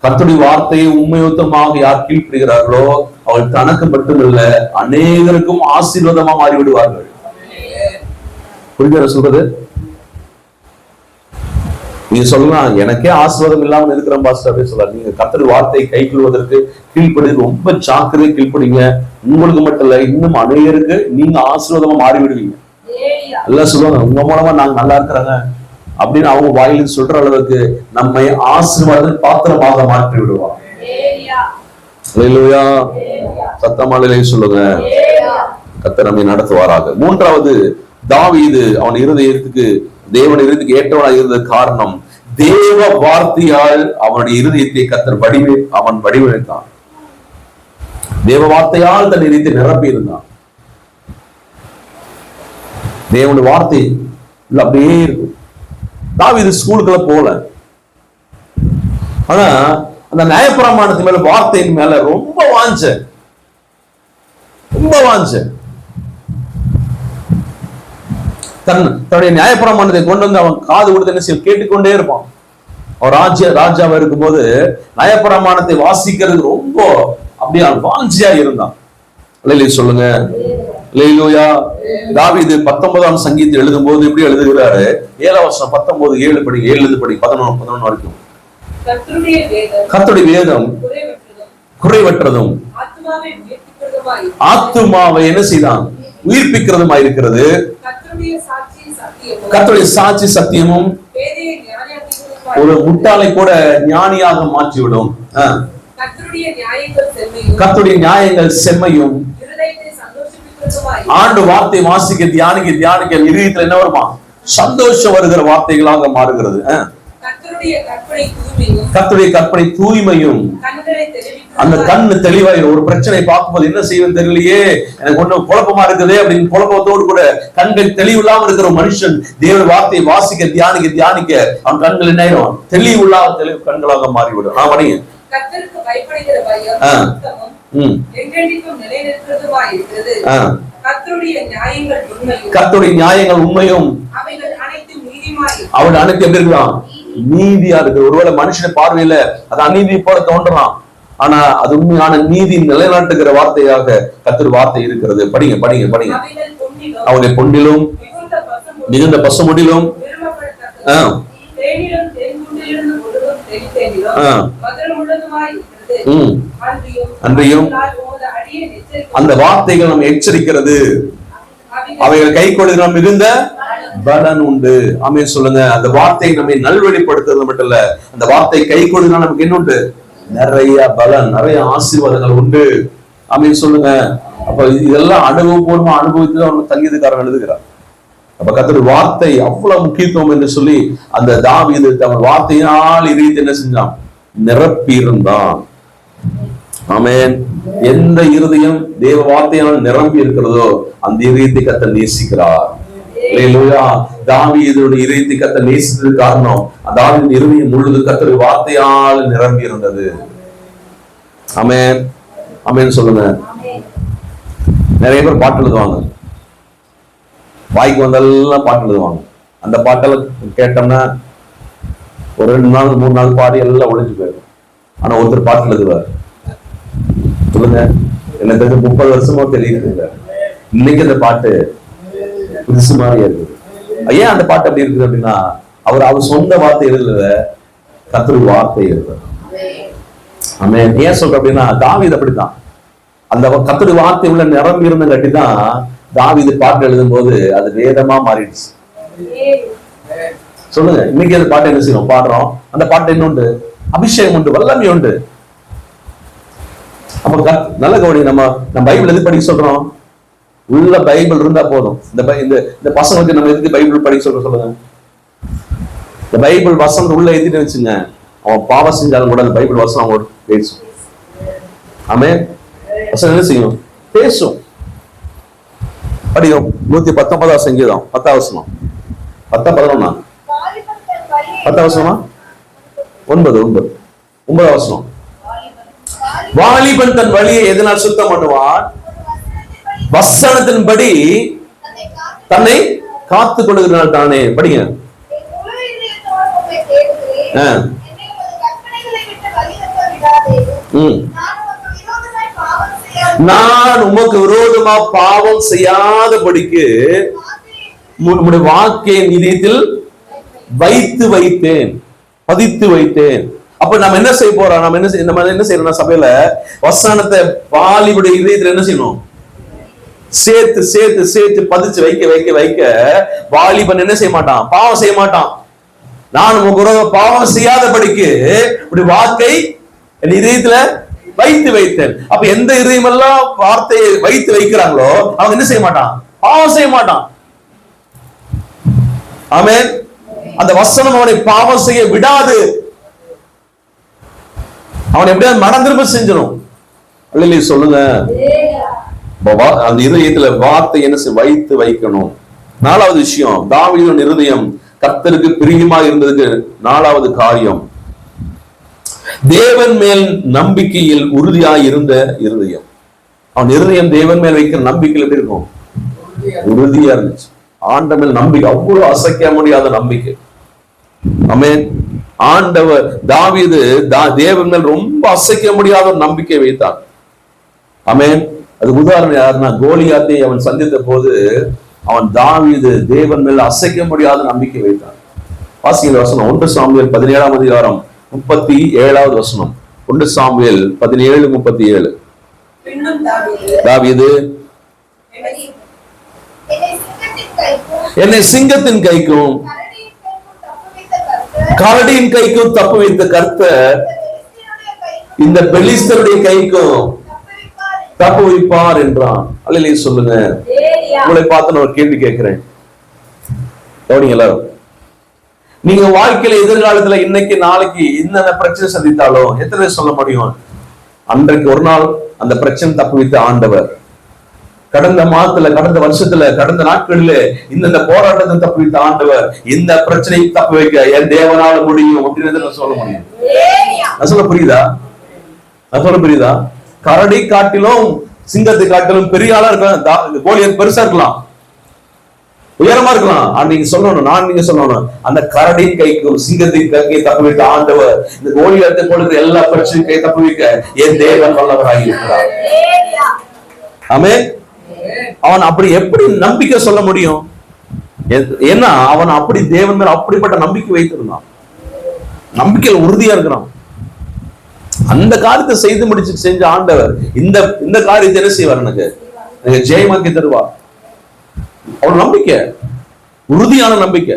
கர்த்தருடைய வார்த்தையை உண்மையுத்தமாக யார் கீழ்ப்படுகிறார்களோ அவள் தனக்கு மட்டும் இல்ல அநேகருக்கும் ஆசீர்வாதமா மாறிவிடுவார்கள். புரியுதா சொல்றது? நீங்க சொல்லலாம், எனக்கே ஆசீர்வாதம் இல்லாமல் இருக்கிறேன் பாஸ்டர் அப்படின்னு சொல்றாரு. நீங்க கர்த்தருடைய வார்த்தையை கை கொள்வதற்கு கீழ்ப்படி ரொம்ப ஜாக்கிரதை கீழ்ப்படிங்க. உங்களுக்கு மட்டும் இல்ல, இன்னும் அநேகருக்கு நீங்க ஆசீர்வாதமா மாறிவிடுவீங்க. எல்லாம் சொல்லுவாங்க, உங்க மூலமா நாங்க நல்லா இருக்கிறாங்க, அப்படின்னு அவங்க வாயிலில் சொல்ற அளவுக்கு நம்மை ஆசீர்வாத பாத்திரமாக மாற்றி விடுவார். அல்லேலூயா. சத்தமாலே சொல்லுங்க. கர்த்தர் நம்மை நடத்துவாராக. மூன்றாவது, தாவீது அவன் இருதயத்துக்கு தேவன் இருதயத்துக்கு ஏற்றவனாக இருந்த காரணம், தேவ வார்த்தையால் அவனுடைய இருதயத்தை கர்த்தர் அவன் வடிவமைத்தான். தேவ வார்த்தையால் தன் இருதயத்தை நிரப்பி இருந்தான். தேவனுடைய வார்த்தை அப்படியே இருக்கும். தாவீது ஸ்கூலுக்குள்ள போல, ஆனா அந்த நியாயப்பிரமாணத்து மேல, வார்த்தையின் மேல ரொம்ப வாஞ்ச. தன்னுடைய நியாயப்பிரமாணத்தை கொண்டு வந்து அவன் காது கொடுத்து என்ன செய்ய கேட்டுக்கொண்டே இருப்பான். அவன் ராஜாவா இருக்கும்போது நியாயப்பிரமாணத்தை வாசிக்கிறது ரொம்ப அப்படியே வாஞ்சியா இருந்தான். சொல்லுங்க. அல்லேலூயா. தாவீது 19ஆம் சங்கீதத்தை எழுதும் போது எப்படி எழுதுகிறாரு? 7ஆம் வசனம் 19, 7 படி, 7 படி 11 வரைக்கும். கர்த்தருடைய வேதம் குறைவற்றதும் ஆத்துமாவை என்ன செய்தான்? உயிர்ப்பிக்கிறதுமா இருக்கிறது. கர்த்தருடைய சாட்சி சத்தியமும் ஒரு முட்டாளை கூட ஞானியாக மாற்றிவிடும். கர்த்தருடைய நியாயங்கள் செம்மையும். ஆண்டு வார்த்தை வாசிக்க தியானிக்க இதயத்துல என்ன வருமா? சந்தோஷம் வருகிற வார்த்தைகளாக மாறுகிறது. கர்த்தருடைய கற்பனை தூய்மையும். அந்த கண்ணு தெளிவாய் ஒரு பிரச்சனை பார்க்கும்போது என்ன செய்வது தெரியலையே, எனக்கு ஒன்னும் குழப்பமா இருக்குது அப்படின்னு குழப்பத்தோடு கூட கண்கள் தெளிவில்லாம இருக்கிற ஒரு மனுஷன் தேவ வார்த்தையை வாசிக்க தியானிக்க அவன் கண்கள் என்ன ஆயிடும்? தெளிவில்லாத தெளிவு கண்களாக மாறிவிடும். கர்த்தருக்கு பயப்படுகிற பயம் என்றென்றைக்கும் நிலைநிற்கிறதுமாய் இருக்கிறது. கர்த்தருடைய நியாயங்கள் உண்மையும் அவைகள் அனைத்தும் நீதிமாய். அவன் அனைத்து எப்படி இருக்கலாம்? நீதியா இருக்கு. ஒருவேளை மனுஷன பார்வையில அது அநீதி போல தோன்றலாம், ஆனா அது உண்மையான நீதி நிலைநாட்டுகிற வார்த்தையாக கர்த்தர் வார்த்தை இருக்கிறது. படிங்க. அவருடைய பொன்னிலும் மிகுந்த பசுமுடிலும் அன்றியும் அந்த வார்த்தைகள் நம்ம எச்சரிக்கிறது. அவைகள் கை கொள்ளுகிற மிகுந்த பலன் உண்டு. ஆமென் சொல்லுங்க. அந்த வார்த்தை நம்மை நல்வழிப்படுத்துறது மட்டும் இல்ல, அந்த வார்த்தை கை கொள்ளுகிற நமக்கு என்ன உண்டு? நிறைய பலன், நிறைய ஆசீர்வாதங்கள் உண்டு. ஆமென் சொல்லுங்க. அப்ப இதெல்லாம் அனுபவபூர்வமா அனுபவித்து அவன் தங்கியதுக்காரன் எழுதுகிறார். அப்ப கர்த்தருடைய வார்த்தை அவ்வளவு முக்கியத்துவம் என்று சொல்லி அந்த தாவீது அவன் வார்த்தையால் இதயத்தை என்ன செஞ்சான்? நிரப்பி இருந்தான். ஆமென். எந்த இருதயம் தேவ வார்த்தையால் நிரம்பி இருக்கிறதோ அந்த இதயத்தை கர்த்தர் நேசிக்கிறார். அல்லேலூயா. தாவீதுடைய இதயத்தை கர்த்தர் நேசித்ததுக்கு காரணம் தாவீதின் இருதயம் முழுது கர்த்தருடைய வார்த்தையால் நிரம்பி இருந்தது. ஆமென். ஆமென் சொல்லுங்க. நிறைய பேர் பாட்டு எழுதுவாங்க, வாய்க்கு வந்தெல்லாம் பாட்டு எழுதுவாங்க. அந்த பாட்டெல்லாம் கேட்டோம்னா ஒரு 2 நாள் 3 நாள் பாடி எல்லாம் ஒழிஞ்சு போயிடும். ஆனா ஒருத்தர் பாட்டு எழுதுவார். சொல்லுங்க. எனக்கு தெரிஞ்ச 30 வருஷமா தெரியுது. இன்னைக்கு அந்த பாட்டு புதுசு மாதிரி இருக்குது. ஏன் அந்த பாட்டு அப்படி இருக்குது அப்படின்னா, அவர் சொந்த வார்த்தை எழுதல, கர்த்தருடைய வார்த்தை எழுதுறார். ஆமென். ஏன் சொல்ற அப்படின்னா, தாவீது அப்படித்தான். அந்த கர்த்தருடைய வார்த்தை உள்ள நிரம்பி இருந்த கட்டிதான் தாவீது பாட்டு எழுதும் போது அது வேதமா மாறிடுச்சு. சொல்லுங்க. இன்னைக்கு அந்த பாட்டு என்ன செய்யணும்? பாடுறோம். அந்த பாட்டு என்ன உண்டு? அபிஷேகம் உண்டு, வல்லமை உண்டு. அப்ப நல்ல கவனி. நம்ம பைபிள் எது படிக்க சொல்றோம்? உள்ள பைபிள் இருந்தா போதும். இந்த பசங்களுக்கு நம்ம எதுக்கு பைபிள் படிக்க சொல்லுங்க. இந்த பைபிள் வசனம் உள்ள எழுதிட்டு வச்சுங்க, அவன் பாவம் செஞ்சாலும் கூட அந்த பைபிள் வசனம் அவங்களோட பேசும். ஆமென். வசனம் என்ன செய்யும்? பேசும். படிக்கும். 119 சங்கீதம் 10 வசனம் 10-11 10 வசனமா 9 வசனம். வாலிபன் தன் வழியை எதனால் சுத்தம் பண்ணுவான்? வசனத்தின்படி தன்னை காத்துக் கொள்ளுகிறான் தானே. படிங்க. நான் உமக்கு விரோதமா பாவம் செய்யாதபடிக்கு உம்முடைய வாக்கை இதயத்தில் வைத்து வைத்தேன், பதித்து வைத்தேன். அப்ப நம்ம என்ன செய்ய போறோம்? நம்ம என்ன செய்யறோம்? சபையில வசனத்தை வாலிபுடைய இதயத்துல என்ன செய்யணும்? சேர்த்து பதிச்சு வைக்க வாலிபன் என்ன செய்ய மாட்டான்? பாவம் செய்ய மாட்டான். நான் உங்க பாவம் செய்யாதபடிக்கு இப்படி வாக்கை என் இதயத்துல வைத்து வைத்தேன். அப்ப எந்த இதயம் எல்லாம் வார்த்தையை வைத்து வைக்கிறாங்களோ அவங்க என்ன செய்ய மாட்டான்? பாவம் செய்ய மாட்டான். ஆமென். அந்த வசனம் அவனை பாவம் செய்ய விடாது. அவன் எப்படியாவது மனம் திரும்ப செஞ்சிடும். அல்லேலூயா சொல்லுங்க. அந்த இதயத்துல வார்த்தை என்ன வைத்து வைக்கணும். நாலாவது விஷயம், தாவீதின் இருதயம் கர்த்தருக்கு பிரியமா இருந்ததுக்கு நாலாவது காரியம், தேவன் மேல் நம்பிக்கையில் உறுதியாய் இருந்த இருதயம். அவன் இருதயம் தேவன் மேல் வைக்கிற நம்பிக்கையில் எப்படி இருக்கும்? உறுதியா இருந்துச்சு. ஆண்டவர் மேல் நம்பிக்கை, அவ்வளவு அசைக்க முடியாத நம்பிக்கை. ஆமென். ஆண்டவர் தாவீது தேவன் மேல் ரொம்ப அசைக்க முடியாத ஒரு நம்பிக்கை வைத்தான். ஆமென். அது உதாரணம் யாருன்னா, கோலியாத்தை அவன் சந்தித்த போது அவன் தாவீது தேவன் மேல் அசைக்க முடியாத நம்பிக்கை வைத்தான். வாசிக்கிற வசனம் 1 சாமுவேல் 17ஆம் அதிகாரம் 37வது வசனம். 1 சாமுவேல் 17:37. தாவீது, என்னை சிங்கத்தின் கைக்கும் கரடியின் கைக்கும் தப்பு வைத்த கர்த்தர் இந்த பெலிஸ்தருடைய கைக்கும் தப்பு வைப்பார் என்றான். அல்லேலூயா சொல்லுங்க. உங்களை பார்த்து நான் ஒரு கேள்வி கேட்கிறேன். கவனிங்க எல்லாரும். நீங்க வாழ்க்கையில எதிர்காலத்துல இன்னைக்கு நாளைக்கு என்னென்ன பிரச்சனை சந்தித்தாலும் எத்தனை சொல்ல முடியும்? அன்றைக்கு ஒரு நாள் அந்த பிரச்சனை தப்பு வைத்த ஆண்டவர், கடந்த மாதத்துல, கடந்த வருஷத்துல, கடந்த நாட்களில இந்த போராட்டத்தை தப்பு வைத்த ஆண்டவர் இந்த பிரச்சனையை தப்பு வைக்க என் தேவனால முடியும் அப்படின்னு சொல்ல முடியும். நான் சொல்ல புரியுதா? நான் சொல்ல புரியுதா? கரடி காட்டிலும் சிங்கத்தை காட்டிலும் பெரிய ஆளா இருக்கலாம், கோலியத் பெருசா இருக்கலாம், உயரமா இருக்கலாம். நீங்க சொல்லணும், நீங்க சொல்லணும், அந்த கரடியின் கைக்கும் சிங்கத்தின் கைக்கை தப்பு வைத்த ஆண்டவர் இந்த கோலியத்தை கொடுக்கிற எல்லா பிரச்சனையும் கை தப்பு வைக்க என் தேவன் வல்லவராக இருக்கிறார். ஆமென். அவன் அப்படி எப்படி நம்பிக்கை சொல்ல முடியும்? ஏன்னா அவன் அப்படி தேவன் மேல அப்படிப்பட்ட நம்பிக்கை வைத்திருந்தான். நம்பிக்கையில் உறுதியா இருக்கிறான். அந்த காரியத்தை செய்து முடிச்சு செஞ்ச ஆண்டவர் இந்த காரியத்தை என்ன செய்வார்? எனக்கு ஜெயமாக்கி தருவார். அவன் நம்பிக்கை, உறுதியான நம்பிக்கை.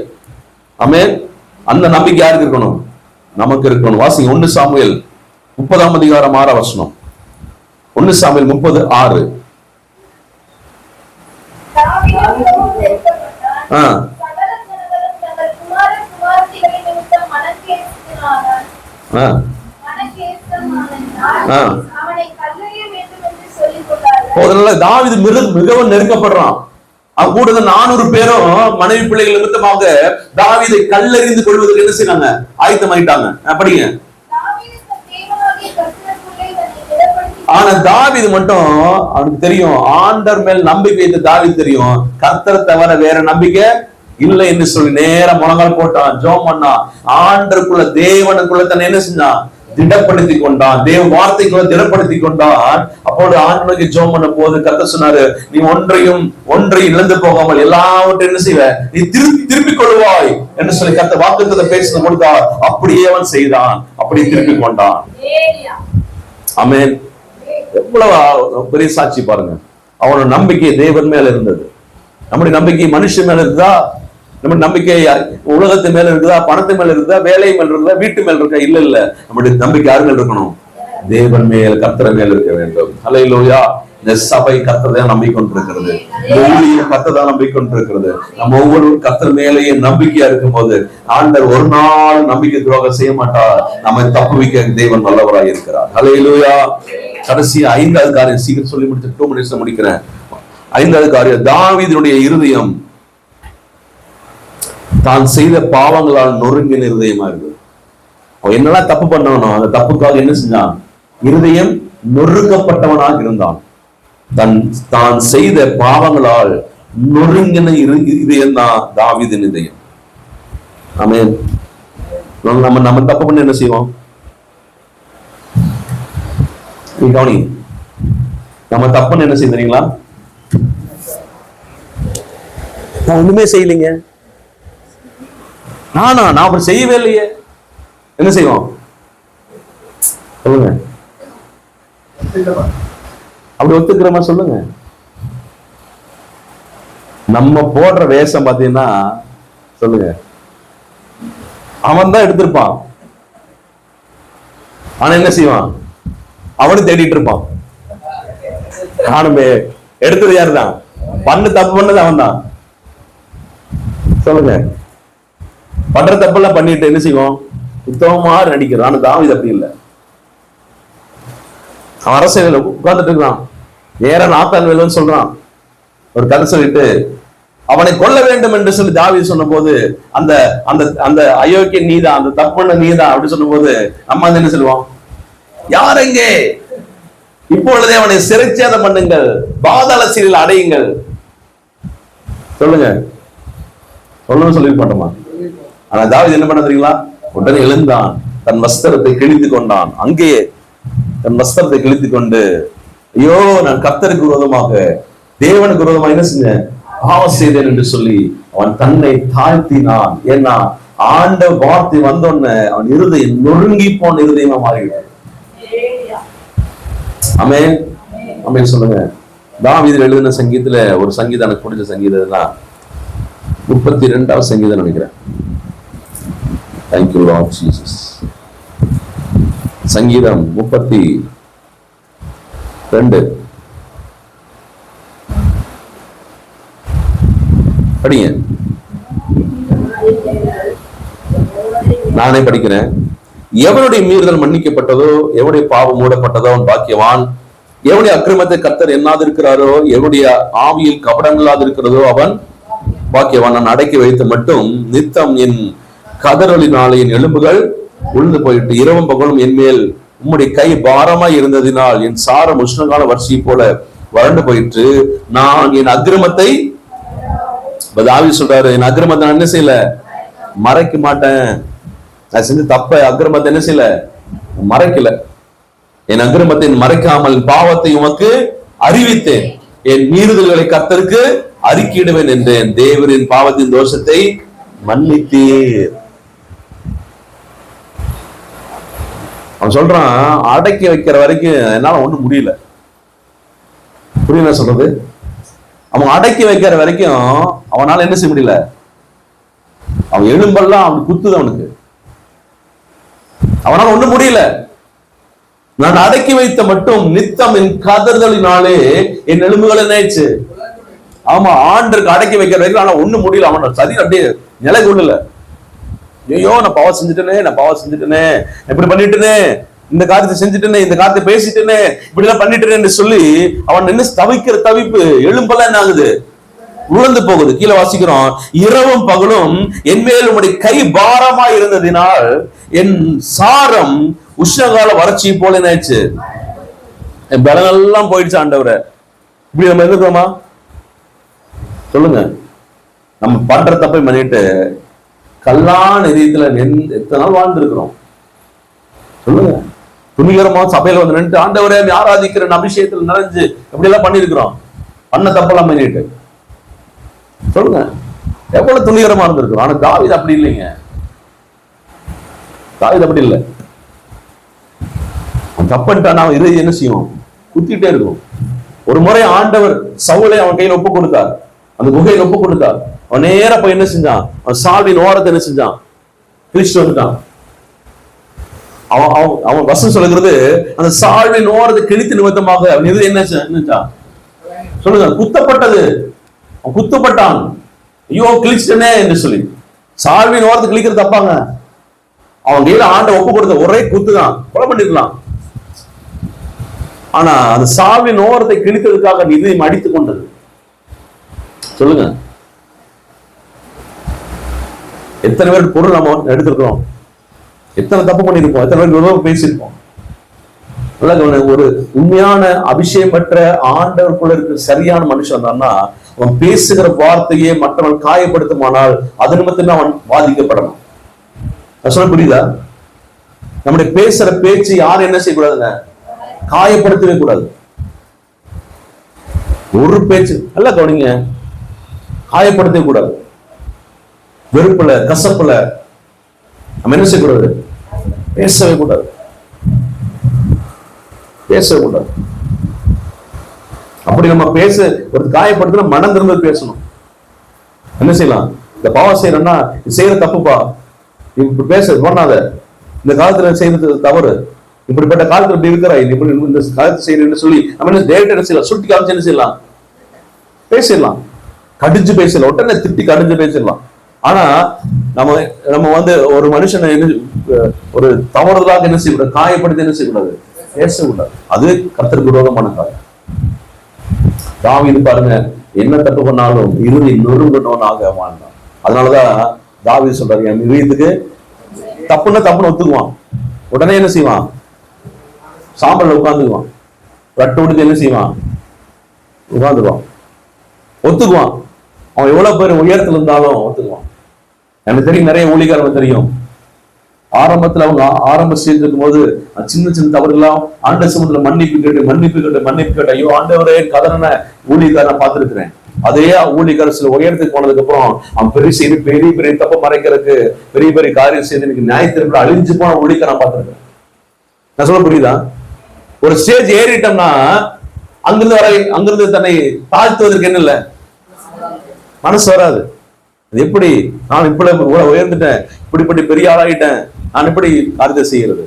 ஆமென். அந்த நம்பிக்கை யாருக்கு இருக்கணும்? நமக்கு இருக்கணும். வாசிங்க 1 சாமுவேல் 30ஆம் அதிகாரம் 6ஆம் வசனம். 1 சாமுவேல் 30:6. தாவீது மிகவும் நெருக்கப்படுறான். கூட 400 பேரும் மனைவி பிள்ளைகள் நிமித்தமாக தாவீதை கல்லெறிந்து கொள்வதற்கு என்ன செய்யறாங்க? ஆயத்தமாயிட்டாங்க. படிங்க. ஆனா தாவீது மட்டும், அவனுக்கு தெரியும் ஆண்டவர் மேல் நம்பிக்கை வைத்த தாவீது தெரியும் கர்த்தரை தவிர வேற நம்பிக்கை இல்லை என்று சொல்லி நேர முழங்கால் போட்டான், ஜெபம் பண்ணான். ஆண்டருக்குள்ள தேவனுக்குள்ள தன்னை என்ன செஞ்சான்? திடப்படுத்தி கொண்டான். தேவ வார்த்தைக்குள்ள திடப்படுத்தி கொண்டான். அப்போது ஆண்டவனுக்கு ஜெபம் பண்ண போது கர்த்தர் சொன்னாரு, நீ ஒன்றையும் இழந்து போகாமல் எல்லாவற்றையும் என்ன செய்வ? நீ திருப்பிக் கொள்வாய் என்று சொல்லி கர்த்தர் வாக்குத்தத்தை பேசின கொடுத்தார். அப்படியே அவன் செய்தான். அப்படி திருப்பிக் கொண்டான். ஆமென். எவ்வளவு பெரிய சாட்சி பாருங்க. அவனோட நம்பிக்கை தேவன் மேல இருந்தது. நம்முடைய நம்பிக்கை மனுஷன் மேல இருக்குதா? நம்முடைய நம்பிக்கை உலகத்து மேல இருக்குதா? பணத்து மேல இருக்குதா? வேலை மேல இருக்குதா? வீட்டு மேல இருக்கா? இல்ல. நம்முடைய நம்பிக்கை யாரு மேல இருக்கணும்? தேவன் மேல், கர்த்தர் மேல் இருக்க வேண்டும். அல்லேலூயா. இந்த சபை கர்த்தரை நம்பிக்கொண்டிருக்கிறது. இந்த ஊழியம் கர்த்தரை நம்பிக்கொண்டிருக்கிறது. நம்ம ஒவ்வொருவரும் கர்த்தர் மேலேயே நம்பிக்கையா இருக்கும் போது ஆண்டவர் ஒரு நாள் நம்பிக்கை துரோகம் செய்ய மாட்டார். நம்ம தப்புவிக்க தேவன் வல்லவராய் இருக்கிறார். அல்லேலூயா. கடைசி 5வது காரியம், சீக்கிரம் சொல்லி முடிச்சு 2 minutes முடிக்கிறேன். 5வது காரியம், தாவீதுடைய இருதயம் தான் செய்த பாவங்களால் நொறுங்கின இருதயமா இருக்கு. அவன் என்னெல்லாம் தப்பு பண்ணவனோ அந்த தப்புக்காக என்ன செஞ்சான்? இருதயம் நொறுக்கப்பட்டவனாக இருந்தான். தான் செய்த பாவங்களால் நொறுங்கின இதயம் தான் தாவீதின் இதயம். ஆமென். நம்ம தப்பு பண்ண என்ன செய்வோம்? கவனி, நம்ம தப்புன்னு என்ன செய்றீங்களா? நான் ஒண்ணுமே செய்யலைங்க, நான் அப்படி செய்யவே இல்லையே. என்ன செய்வோம்? சொல்லுங்க. அப்படி ஒத்துக்கிறோமா? சொல்லுங்க. நம்ம போடுற வேஷம் பாத்தீங்கன்னா சொல்லுங்க, அவன் தான் எடுத்திருப்பான். ஆனா என்ன செய்வான்? அவனு தேடிட்டு இருப்பான். நானுமே எடுத்தது யாருதான்? தப்பு பண்ணது அவன் தான். சொல்லுங்க. பண்ற தப்பெல்லாம் பண்ணிட்டு என்ன செய்வோம்? உத்தமமா நடிக்கிறான். ஆனா தாவீது அப்படி இல்லை. அவன் அரசியல உட்கார்ந்துட்டு இருக்கான். நேரா நாத்தான் வேலுன்னு சொல்றான். ஒரு கதை சொல்லிட்டு அவனை கொல்ல வேண்டும் என்று சொல்லி தாவீது சொன்ன போது, அந்த அந்த அந்த அயோக்கிய நீதான், அந்த தப்புண்ண நீதான் அப்படி சொன்ன போது நம்ம என்ன சொல்லுவோம்? யார் எங்கே? இப்பொழுதே அவனை சிறைச்சேதம் பண்ணுங்கள், பாதாள சிறையில் அடையுங்கள். சொல்லுங்க. சொல்லணும் சொல்லி மாட்டோமா? ஆனா தாவீது என்ன பண்ண தெரியுங்களா? உடனே எழுந்தான், தன் வஸ்திரத்தை கிழித்து கொண்டான். அங்கேயே தன் வஸ்திரத்தை கிழித்து கொண்டு, ஐயோ நான் கர்த்தருக்கு விரோதமாக, தேவனுக்கு விரோதமாக என்ன செஞ்சேன்? பாவம் செய்தேன் என்று சொல்லி அவன் தன்னை தாழ்த்தினான். ஏன்னா ஆண்ட வார்த்தை வந்தோடனே அவன் இருதயம் நொறுங்கி போன இருதயமா மாறிவிட்டான். ஆமென், ஆமென் சொல்லுங்க. தாவீது எழுதின சங்கீதத்துல ஒரு சங்கீதம் எனக்கு பிடிச்ச சங்கீதம்னா 32வது சங்கீதம் நினைக்கிறேன். Thank you Lord Jesus. சங்கீதம் 32 படிங்க. நானே படிக்கிறேன். எவனுடைய மீறுதல் மன்னிக்கப்பட்டதோ, எவனுடைய பாவம் மூடப்பட்டதோ அவன் பாக்கியவான். எவனுடைய அக்கிரமத்தை கர்த்தர் எண்ணாது இருக்கிறாரோ, எவனுடைய ஆவியில் கபடம் இல்லாது இருக்கிறதோ அவன் பாக்கியவான். நான் அடக்கி வைத்து மட்டும் நித்தம் என் கதறலினாலே என் எலும்புகள் உழுந்து போயிட்டு, இரவும் பகலும் என் மேல் உம்முடைய கை பாரமாய் இருந்ததினால் என் சாரம் உஷ்ணகால வர்ஷியை போல வறண்டு போயிற்று. நான் என் அக்கிரமத்தை, தாவீது சொல்றாரு, என் அக்கிரமத்தை நான் என்ன செய்யல? மறைக்க மாட்டேன். நான் செஞ்ச தப்ப அக்கிரமத்தை என்ன செய்யல? மறைக்கல. என் அக்கிரமத்தை மறைக்காமல் பாவத்தை உமக்கு அறிவித்தேன், என் மீறுதல்களை கர்த்தருக்கு அறிக்கையிடுவேன் என்றேன். தேவரின் பாவத்தின் தோஷத்தை மன்னித்தீர். அவன் சொல்றான், அடக்கி வைக்கிற வரைக்கும் என்னால ஒண்ணும் முடியல. புரியல சொல்றது? அவன் அடக்கி வைக்கிற வரைக்கும் அவனால என்ன செய்ய முடியல? அவன் எலும்பெல்லாம் அவன் குத்துது, அவனுக்கு அவனால ஒண்ணும் முடியல. நான் அடக்கி வைத்த மட்டும் நித்தம் என் கதறுதலினாலே என் எலும்புகள் என்ன ஆயிடுச்சு? ஆமா, ஆண்டருக்கு அடக்கி வைக்கிற வரைக்கும் ஆனா ஒண்ணும் முடியல. அவனோட சரி அப்படியே நிலை கொள்ளல. ஐயோ நான் பாவம் செஞ்சுட்டேனே, நான் பாவம் செஞ்சுட்டேனே, இப்படி பண்ணிட்டேனே, இந்த காரியத்தை செஞ்சுட்டேனே, இந்த காரியத்தை பேசிட்டேனே, இப்படி எல்லாம் பண்ணிட்டேன்னு சொல்லி அவன் என்ன தவிக்கிற தவிப்பு, எலும்பெல்லாம் என்ன ஆகுது? உழந்து போகுது. கீழே வாசிக்கிறோம், இரவும் பகலும் என் மேல் உம்முடைய கை பாரமா இருந்ததினால் என் சாரம் உஷ்ணகால வறட்சி போல என்ன ஆயிடுச்சு? என் பலனெல்லாம் போயிடுச்சு. ஆண்டவரை இப்படி நம்ம இருக்கிறோமா? சொல்லுங்க. நம்ம பண்ற தப்பை பண்ணிட்டு கல்லான இதயத்துல எத்தனை நாள் வாழ்ந்துருக்கிறோம்? சொல்லுங்க. துணிகரமா சபையில வந்து நின்று ஆண்டவரே ஆராதிக்கிற அபிஷேகத்துல நிறைஞ்சு எப்படி எல்லாம் பண்ணிருக்கிறோம்? பண்ண தப்பெல்லாம் பண்ணிட்டு சொல்லுங்க. எவ்வளவு துணிகரமா இருந்திருக்கிறோம். ஆனா தாவீது அப்படி இல்லைங்க. தாவீது அப்படி இல்லை. தப்பன்ட்டான் அவன் இதயம் என்ன செய்யும்? குத்திட்டே இருக்கும். ஒரு முறை ஆண்டவர் சவுலை அவன் கையில ஒப்பு கொடுத்தார், அந்த குகையில ஒப்பு கொடுத்தார். அவன் நேர போய் என்ன செஞ்சான்? அவன் சாவின் ஓரத்தை என்ன செஞ்சான்? கிறிஸ்து வந்துட்டான். அவன் வசனம் சொல்லுகிறது, அந்த சாவின் ஓரத்தை கிழித்து நிமித்தமாக அவன் இது என்ன சொல்லுங்க, குத்தப்பட்டது. அவன் குத்தப்பட்டான். ஐயோ கிழிச்சிட்டனே என்று சொல்லி சாவின் ஓரத்தை கிழிக்கிறது தப்பாங்க. அவன் கையில ஆண்ட ஒப்பு கொடுத்த ஒரே குத்துதான், கொலை பண்ணிருக்கலாம். ஆனா அந்த சாவின் ஓரத்தை கிழித்ததுக்காக இதயம் அடித்துக் கொண்டது. சொல்லுங்க. எத்தனை பேருக்கு பொருள் நம்ம எடுத்திருக்கிறோம்? எத்தனை தப்பு பண்ணிருப்போம்? எத்தனை பேருக்கு பேசியிருப்போம்? ஒரு உண்மையான அபிஷேகம் பெற்ற ஆண்டவருக்குள்ள இருக்க சரியான மனுஷன் தான்னா அவன் பேசுகிற வார்த்தையே மற்றவன் காயப்படுத்துமானால் அது நிமித்தமே அவன் பாதிக்கப்படணும். சொல்ல புரியுதா? நம்முடைய பேசுற பேச்சு யாரும் என்ன செய்யக்கூடாதுங்க? காயப்படுத்தவே கூடாது. ஒரு பேச்சு நல்லா கவனிங்க, காயப்படுத்தவே கூடாது. வெறுப்புல கசப்புல நம்ம என்ன செய்யக்கூடாது? பேசவே கூடாது. பேசவே கூடாது. அப்படி நம்ம பேச ஒரு காயப்படுத்தினா மனம் திரும்ப பேசணும். என்ன செய்யலாம்? இந்த பாவம் செய்யறோம்னா செய்யற தப்புப்பா, இப்படி பேச பண்ணாத, இந்த காலத்துல செய்யறது தவறு, இப்படிப்பட்ட காலத்துல இப்படி இருக்கிறாய், இப்படி இந்த காலத்தை செய்யறேன்னு சொல்லி நம்ம என்ன டைரக்டா என்ன செய்யலாம், சுட்டி காமிச்சு என்ன செய்யலாம், பேசிடலாம், கடிஞ்சு பேசலாம், உடனே திட்டி கடிஞ்சு பேசிடலாம். ஆனா நம்ம நம்ம வந்து ஒரு மனுஷனை ஒரு தவறுதலாக என்ன செய்யக்கூடாது, காயப்படுத்தி என்ன செய்யக்கூடாது, பேசக்கூடாது. அது கர்த்தருக்கு விரோதமான காரியம். தாவீது பாருங்க, என்ன தப்பு பண்ணாலும் இறுதி நொறுங்குனவனாக வாழ்ந்தான். அதனாலதான் தாவீது சொல்றாரு, என் இதயத்துக்கு தப்புன்னா தப்புன்னு ஒத்துக்குவான். உடனே என்ன செய்வான், சாம்பல்ல உட்கார்ந்துக்குவான், ரட்டு விடுத்து என்ன செய்வான், உட்கார்ந்துக்குவான், ஒத்துக்குவான். அவன் எவ்வளவு பேர் உயரத்துல இருந்தாலும் ஒத்துக்குவான். எனக்கு தெரியும், நிறைய ஊழியக்காரங்க தெரியும், ஆரம்பத்துல அவங்க ஆரம்ப ஸ்டேஜ் இருக்கும் போது சின்ன சின்ன தவறுலாம் ஆண்ட சமூகத்துல மன்னிப்பு கேட்டு ஐயோ ஆண்டவரே கதறன ஊழியக்காரன் பார்த்திருக்கிறேன். அதே ஊழியக்காரர் சில உயரத்துக்கு போனதுக்கு அப்புறம் அவன் பெரிய பெரிய தப்ப மறைக்கிறதுக்கு பெரிய பெரிய காரியம் செய்து எனக்கு நியாயத்திற்கு அழிஞ்சு போன ஊழியக்காரன் பார்த்திருக்கிறேன். நான் சொல்ல புரியுதா? ஒரு ஸ்டேஜ் ஏறிட்டோம்னா அங்கிருந்து தன்னை தாழ்த்துவதற்கு என்ன இல்ல, மனசு வராது. அது எப்படி, நான் இப்படி உயர்ந்துட்டேன், இப்படிப்பட்ட பெரிய ஆளாயிட்டேன், நான் எப்படி காரியத்தை செய்யறது?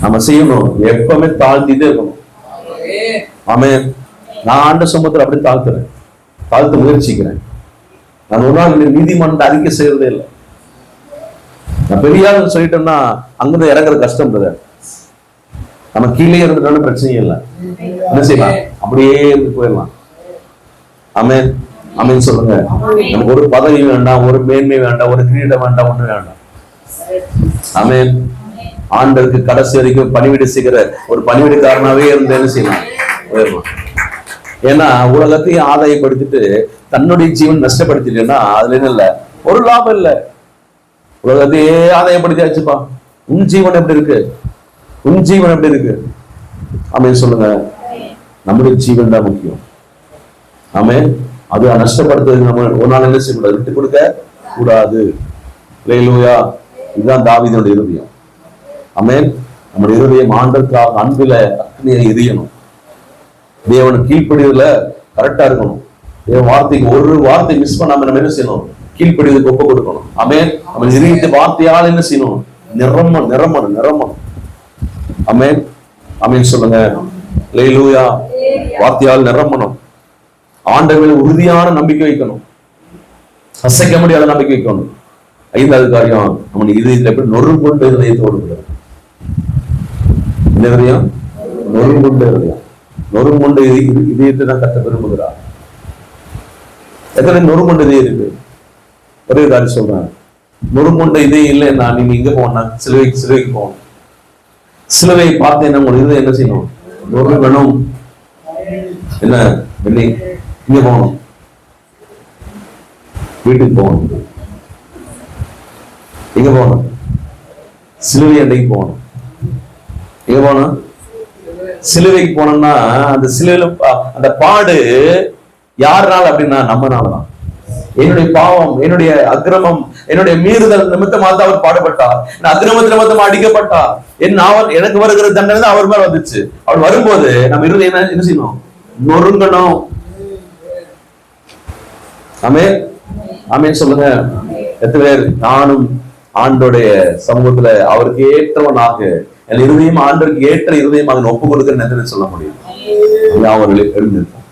நம்ம செய்யணும், எப்பவுமே தாழ்த்திட்டே இருக்கணும். ஆமென். நான் ஆண்ட சமூகத்தில் அப்படி தாழ்த்த முயற்சிக்கிறேன். நான் ஒரு நாள் நீதிமன்ற அறிக்கை செய்யறதே இல்லை. நான் பெரிய ஆள் சொல்லிட்டோம்னா அங்கிருந்து இறங்குற கஷ்டம் பிரதர். நம்ம கீழே இருந்துட்டாலும் பிரச்சனையும் இல்லை, என்ன செய்யலாம், அப்படியே போயிடலாம். ஆமென் ஆமென் சொல்லுங்க. நமக்கு ஒரு பதவி வேண்டாம், ஒரு மேன்மை வேண்டாம், ஒரு கிரீடம் வேண்டாம், ஒண்ணு வேண்டாம். ஆமென். ஆண்டவருக்கு கடைசி வரைக்கும் பணிவிடை செய்கிற ஒரு பணிவிடைக்காரனாவே இருந்து என்ன செய்யலாம், உயரலாம். ஏன்னா உலகத்தையும் ஆதாயப்படுத்திட்டு தன்னுடைய ஜீவன் நஷ்டப்படுத்திட்டேன்னா அதுல என்ன இல்ல, ஒரு லாபம் இல்ல. உலகத்தையே ஆதாயப்படுத்தி வச்சுப்பா, உன் ஜீவன் எப்படி இருக்கு, உன் ஜீவன் எப்படி இருக்கு? ஆமென் சொல்லுங்க. நம்முடைய ஜீவன் தான் முக்கியம். ஆமென். அது நஷ்டப்படுத்துறது நம்ம ஒரு நாள் என்ன செய்யக்கூடாது, விட்டு கொடுக்க கூடாது. அல்லேலூயா. இதுதான் தாவீதுடைய இருதயம். ஆமென். நம்முடைய இருதயம் ஆண்டவருக்காக அன்பில அக்னியை எரியணும். தேவன் கீழ்ப்படியதுல கரெக்டா இருக்கணும். தேவன் வார்த்தைக்கு ஒரு வார்த்தை மிஸ் பண்ணாம நம்ம என்ன செய்யணும், கீழ்ப்படியதுக்கு ஒப்பு கொடுக்கணும். ஆமென். நம்ம இதயத்தை வார்த்தையால் என்ன செய்யணும், நிரம்பணும். ஆமென் ஆமென் சொல்லுங்க. அல்லேலூயா. வார்த்தையால் நிரம்பணும். ஆண்டவரில் உறுதியான நம்பிக்கை வைக்கணும், அசைக்க முடியாத நம்பிக்கை வைக்கணும். 5வது காரியம், நம்ம இதயத்தில் எப்படி நொறுங்குண்ட இதயத்தோடு இந்த இதயம் நொறுங்குண்ட இதயத்தை தான் கத்த விரும்புகிறார். எத்தனை நொறுங்குண்ட இதயம் இருக்கு? ஒரே காரியம் சொல்றேன், நொறுங்குண்ட இதயம் இல்லைன்னா நீங்க இங்க போனா சிலுவைக்கு போகணும். சிலுவை பார்த்தேன்னா உங்களுக்கு இதயம் என்ன செய்யணும், நொறுங்கணும். என்ன பண்ணி இங்க போகணும், வீட்டுக்கு போகணும், எங்க போகணும், சிலுவை அன்னைக்கு போகணும். எங்க போகணும், சிலுவைக்கு போனோம்னா அந்த சிலுவையில அந்த பாடு யாருனால அப்படின்னா நம்மனாலதான். என்னுடைய பாவம், என்னுடைய அக்கிரமம், என்னுடைய மீறுதல் நிமித்தமாக தான் அவர் பாடுபட்டார். அக்கிரமத்து நிமித்தமா அடிக்கப்பட்டார். எனக்கு வருகிற தண்டனை தான் அவர் மேல வந்துச்சு. அவர் வரும்போது நம்ம இருதயம் என்ன செய்யணும், நொறுங்கணும். ஆமென் ஆமென் சொல்லுங்க. எத்தனை பேர் நானும் ஆண்டோடைய சமூகத்துல அவருக்கு ஏற்றவனாக, என் இருதயம் ஆண்டவருக்கு ஏற்ற இருதயமாக ஒப்பு கொடுக்க சொல்ல முடியும்? அவர்கள் எழுந்திருக்கும்.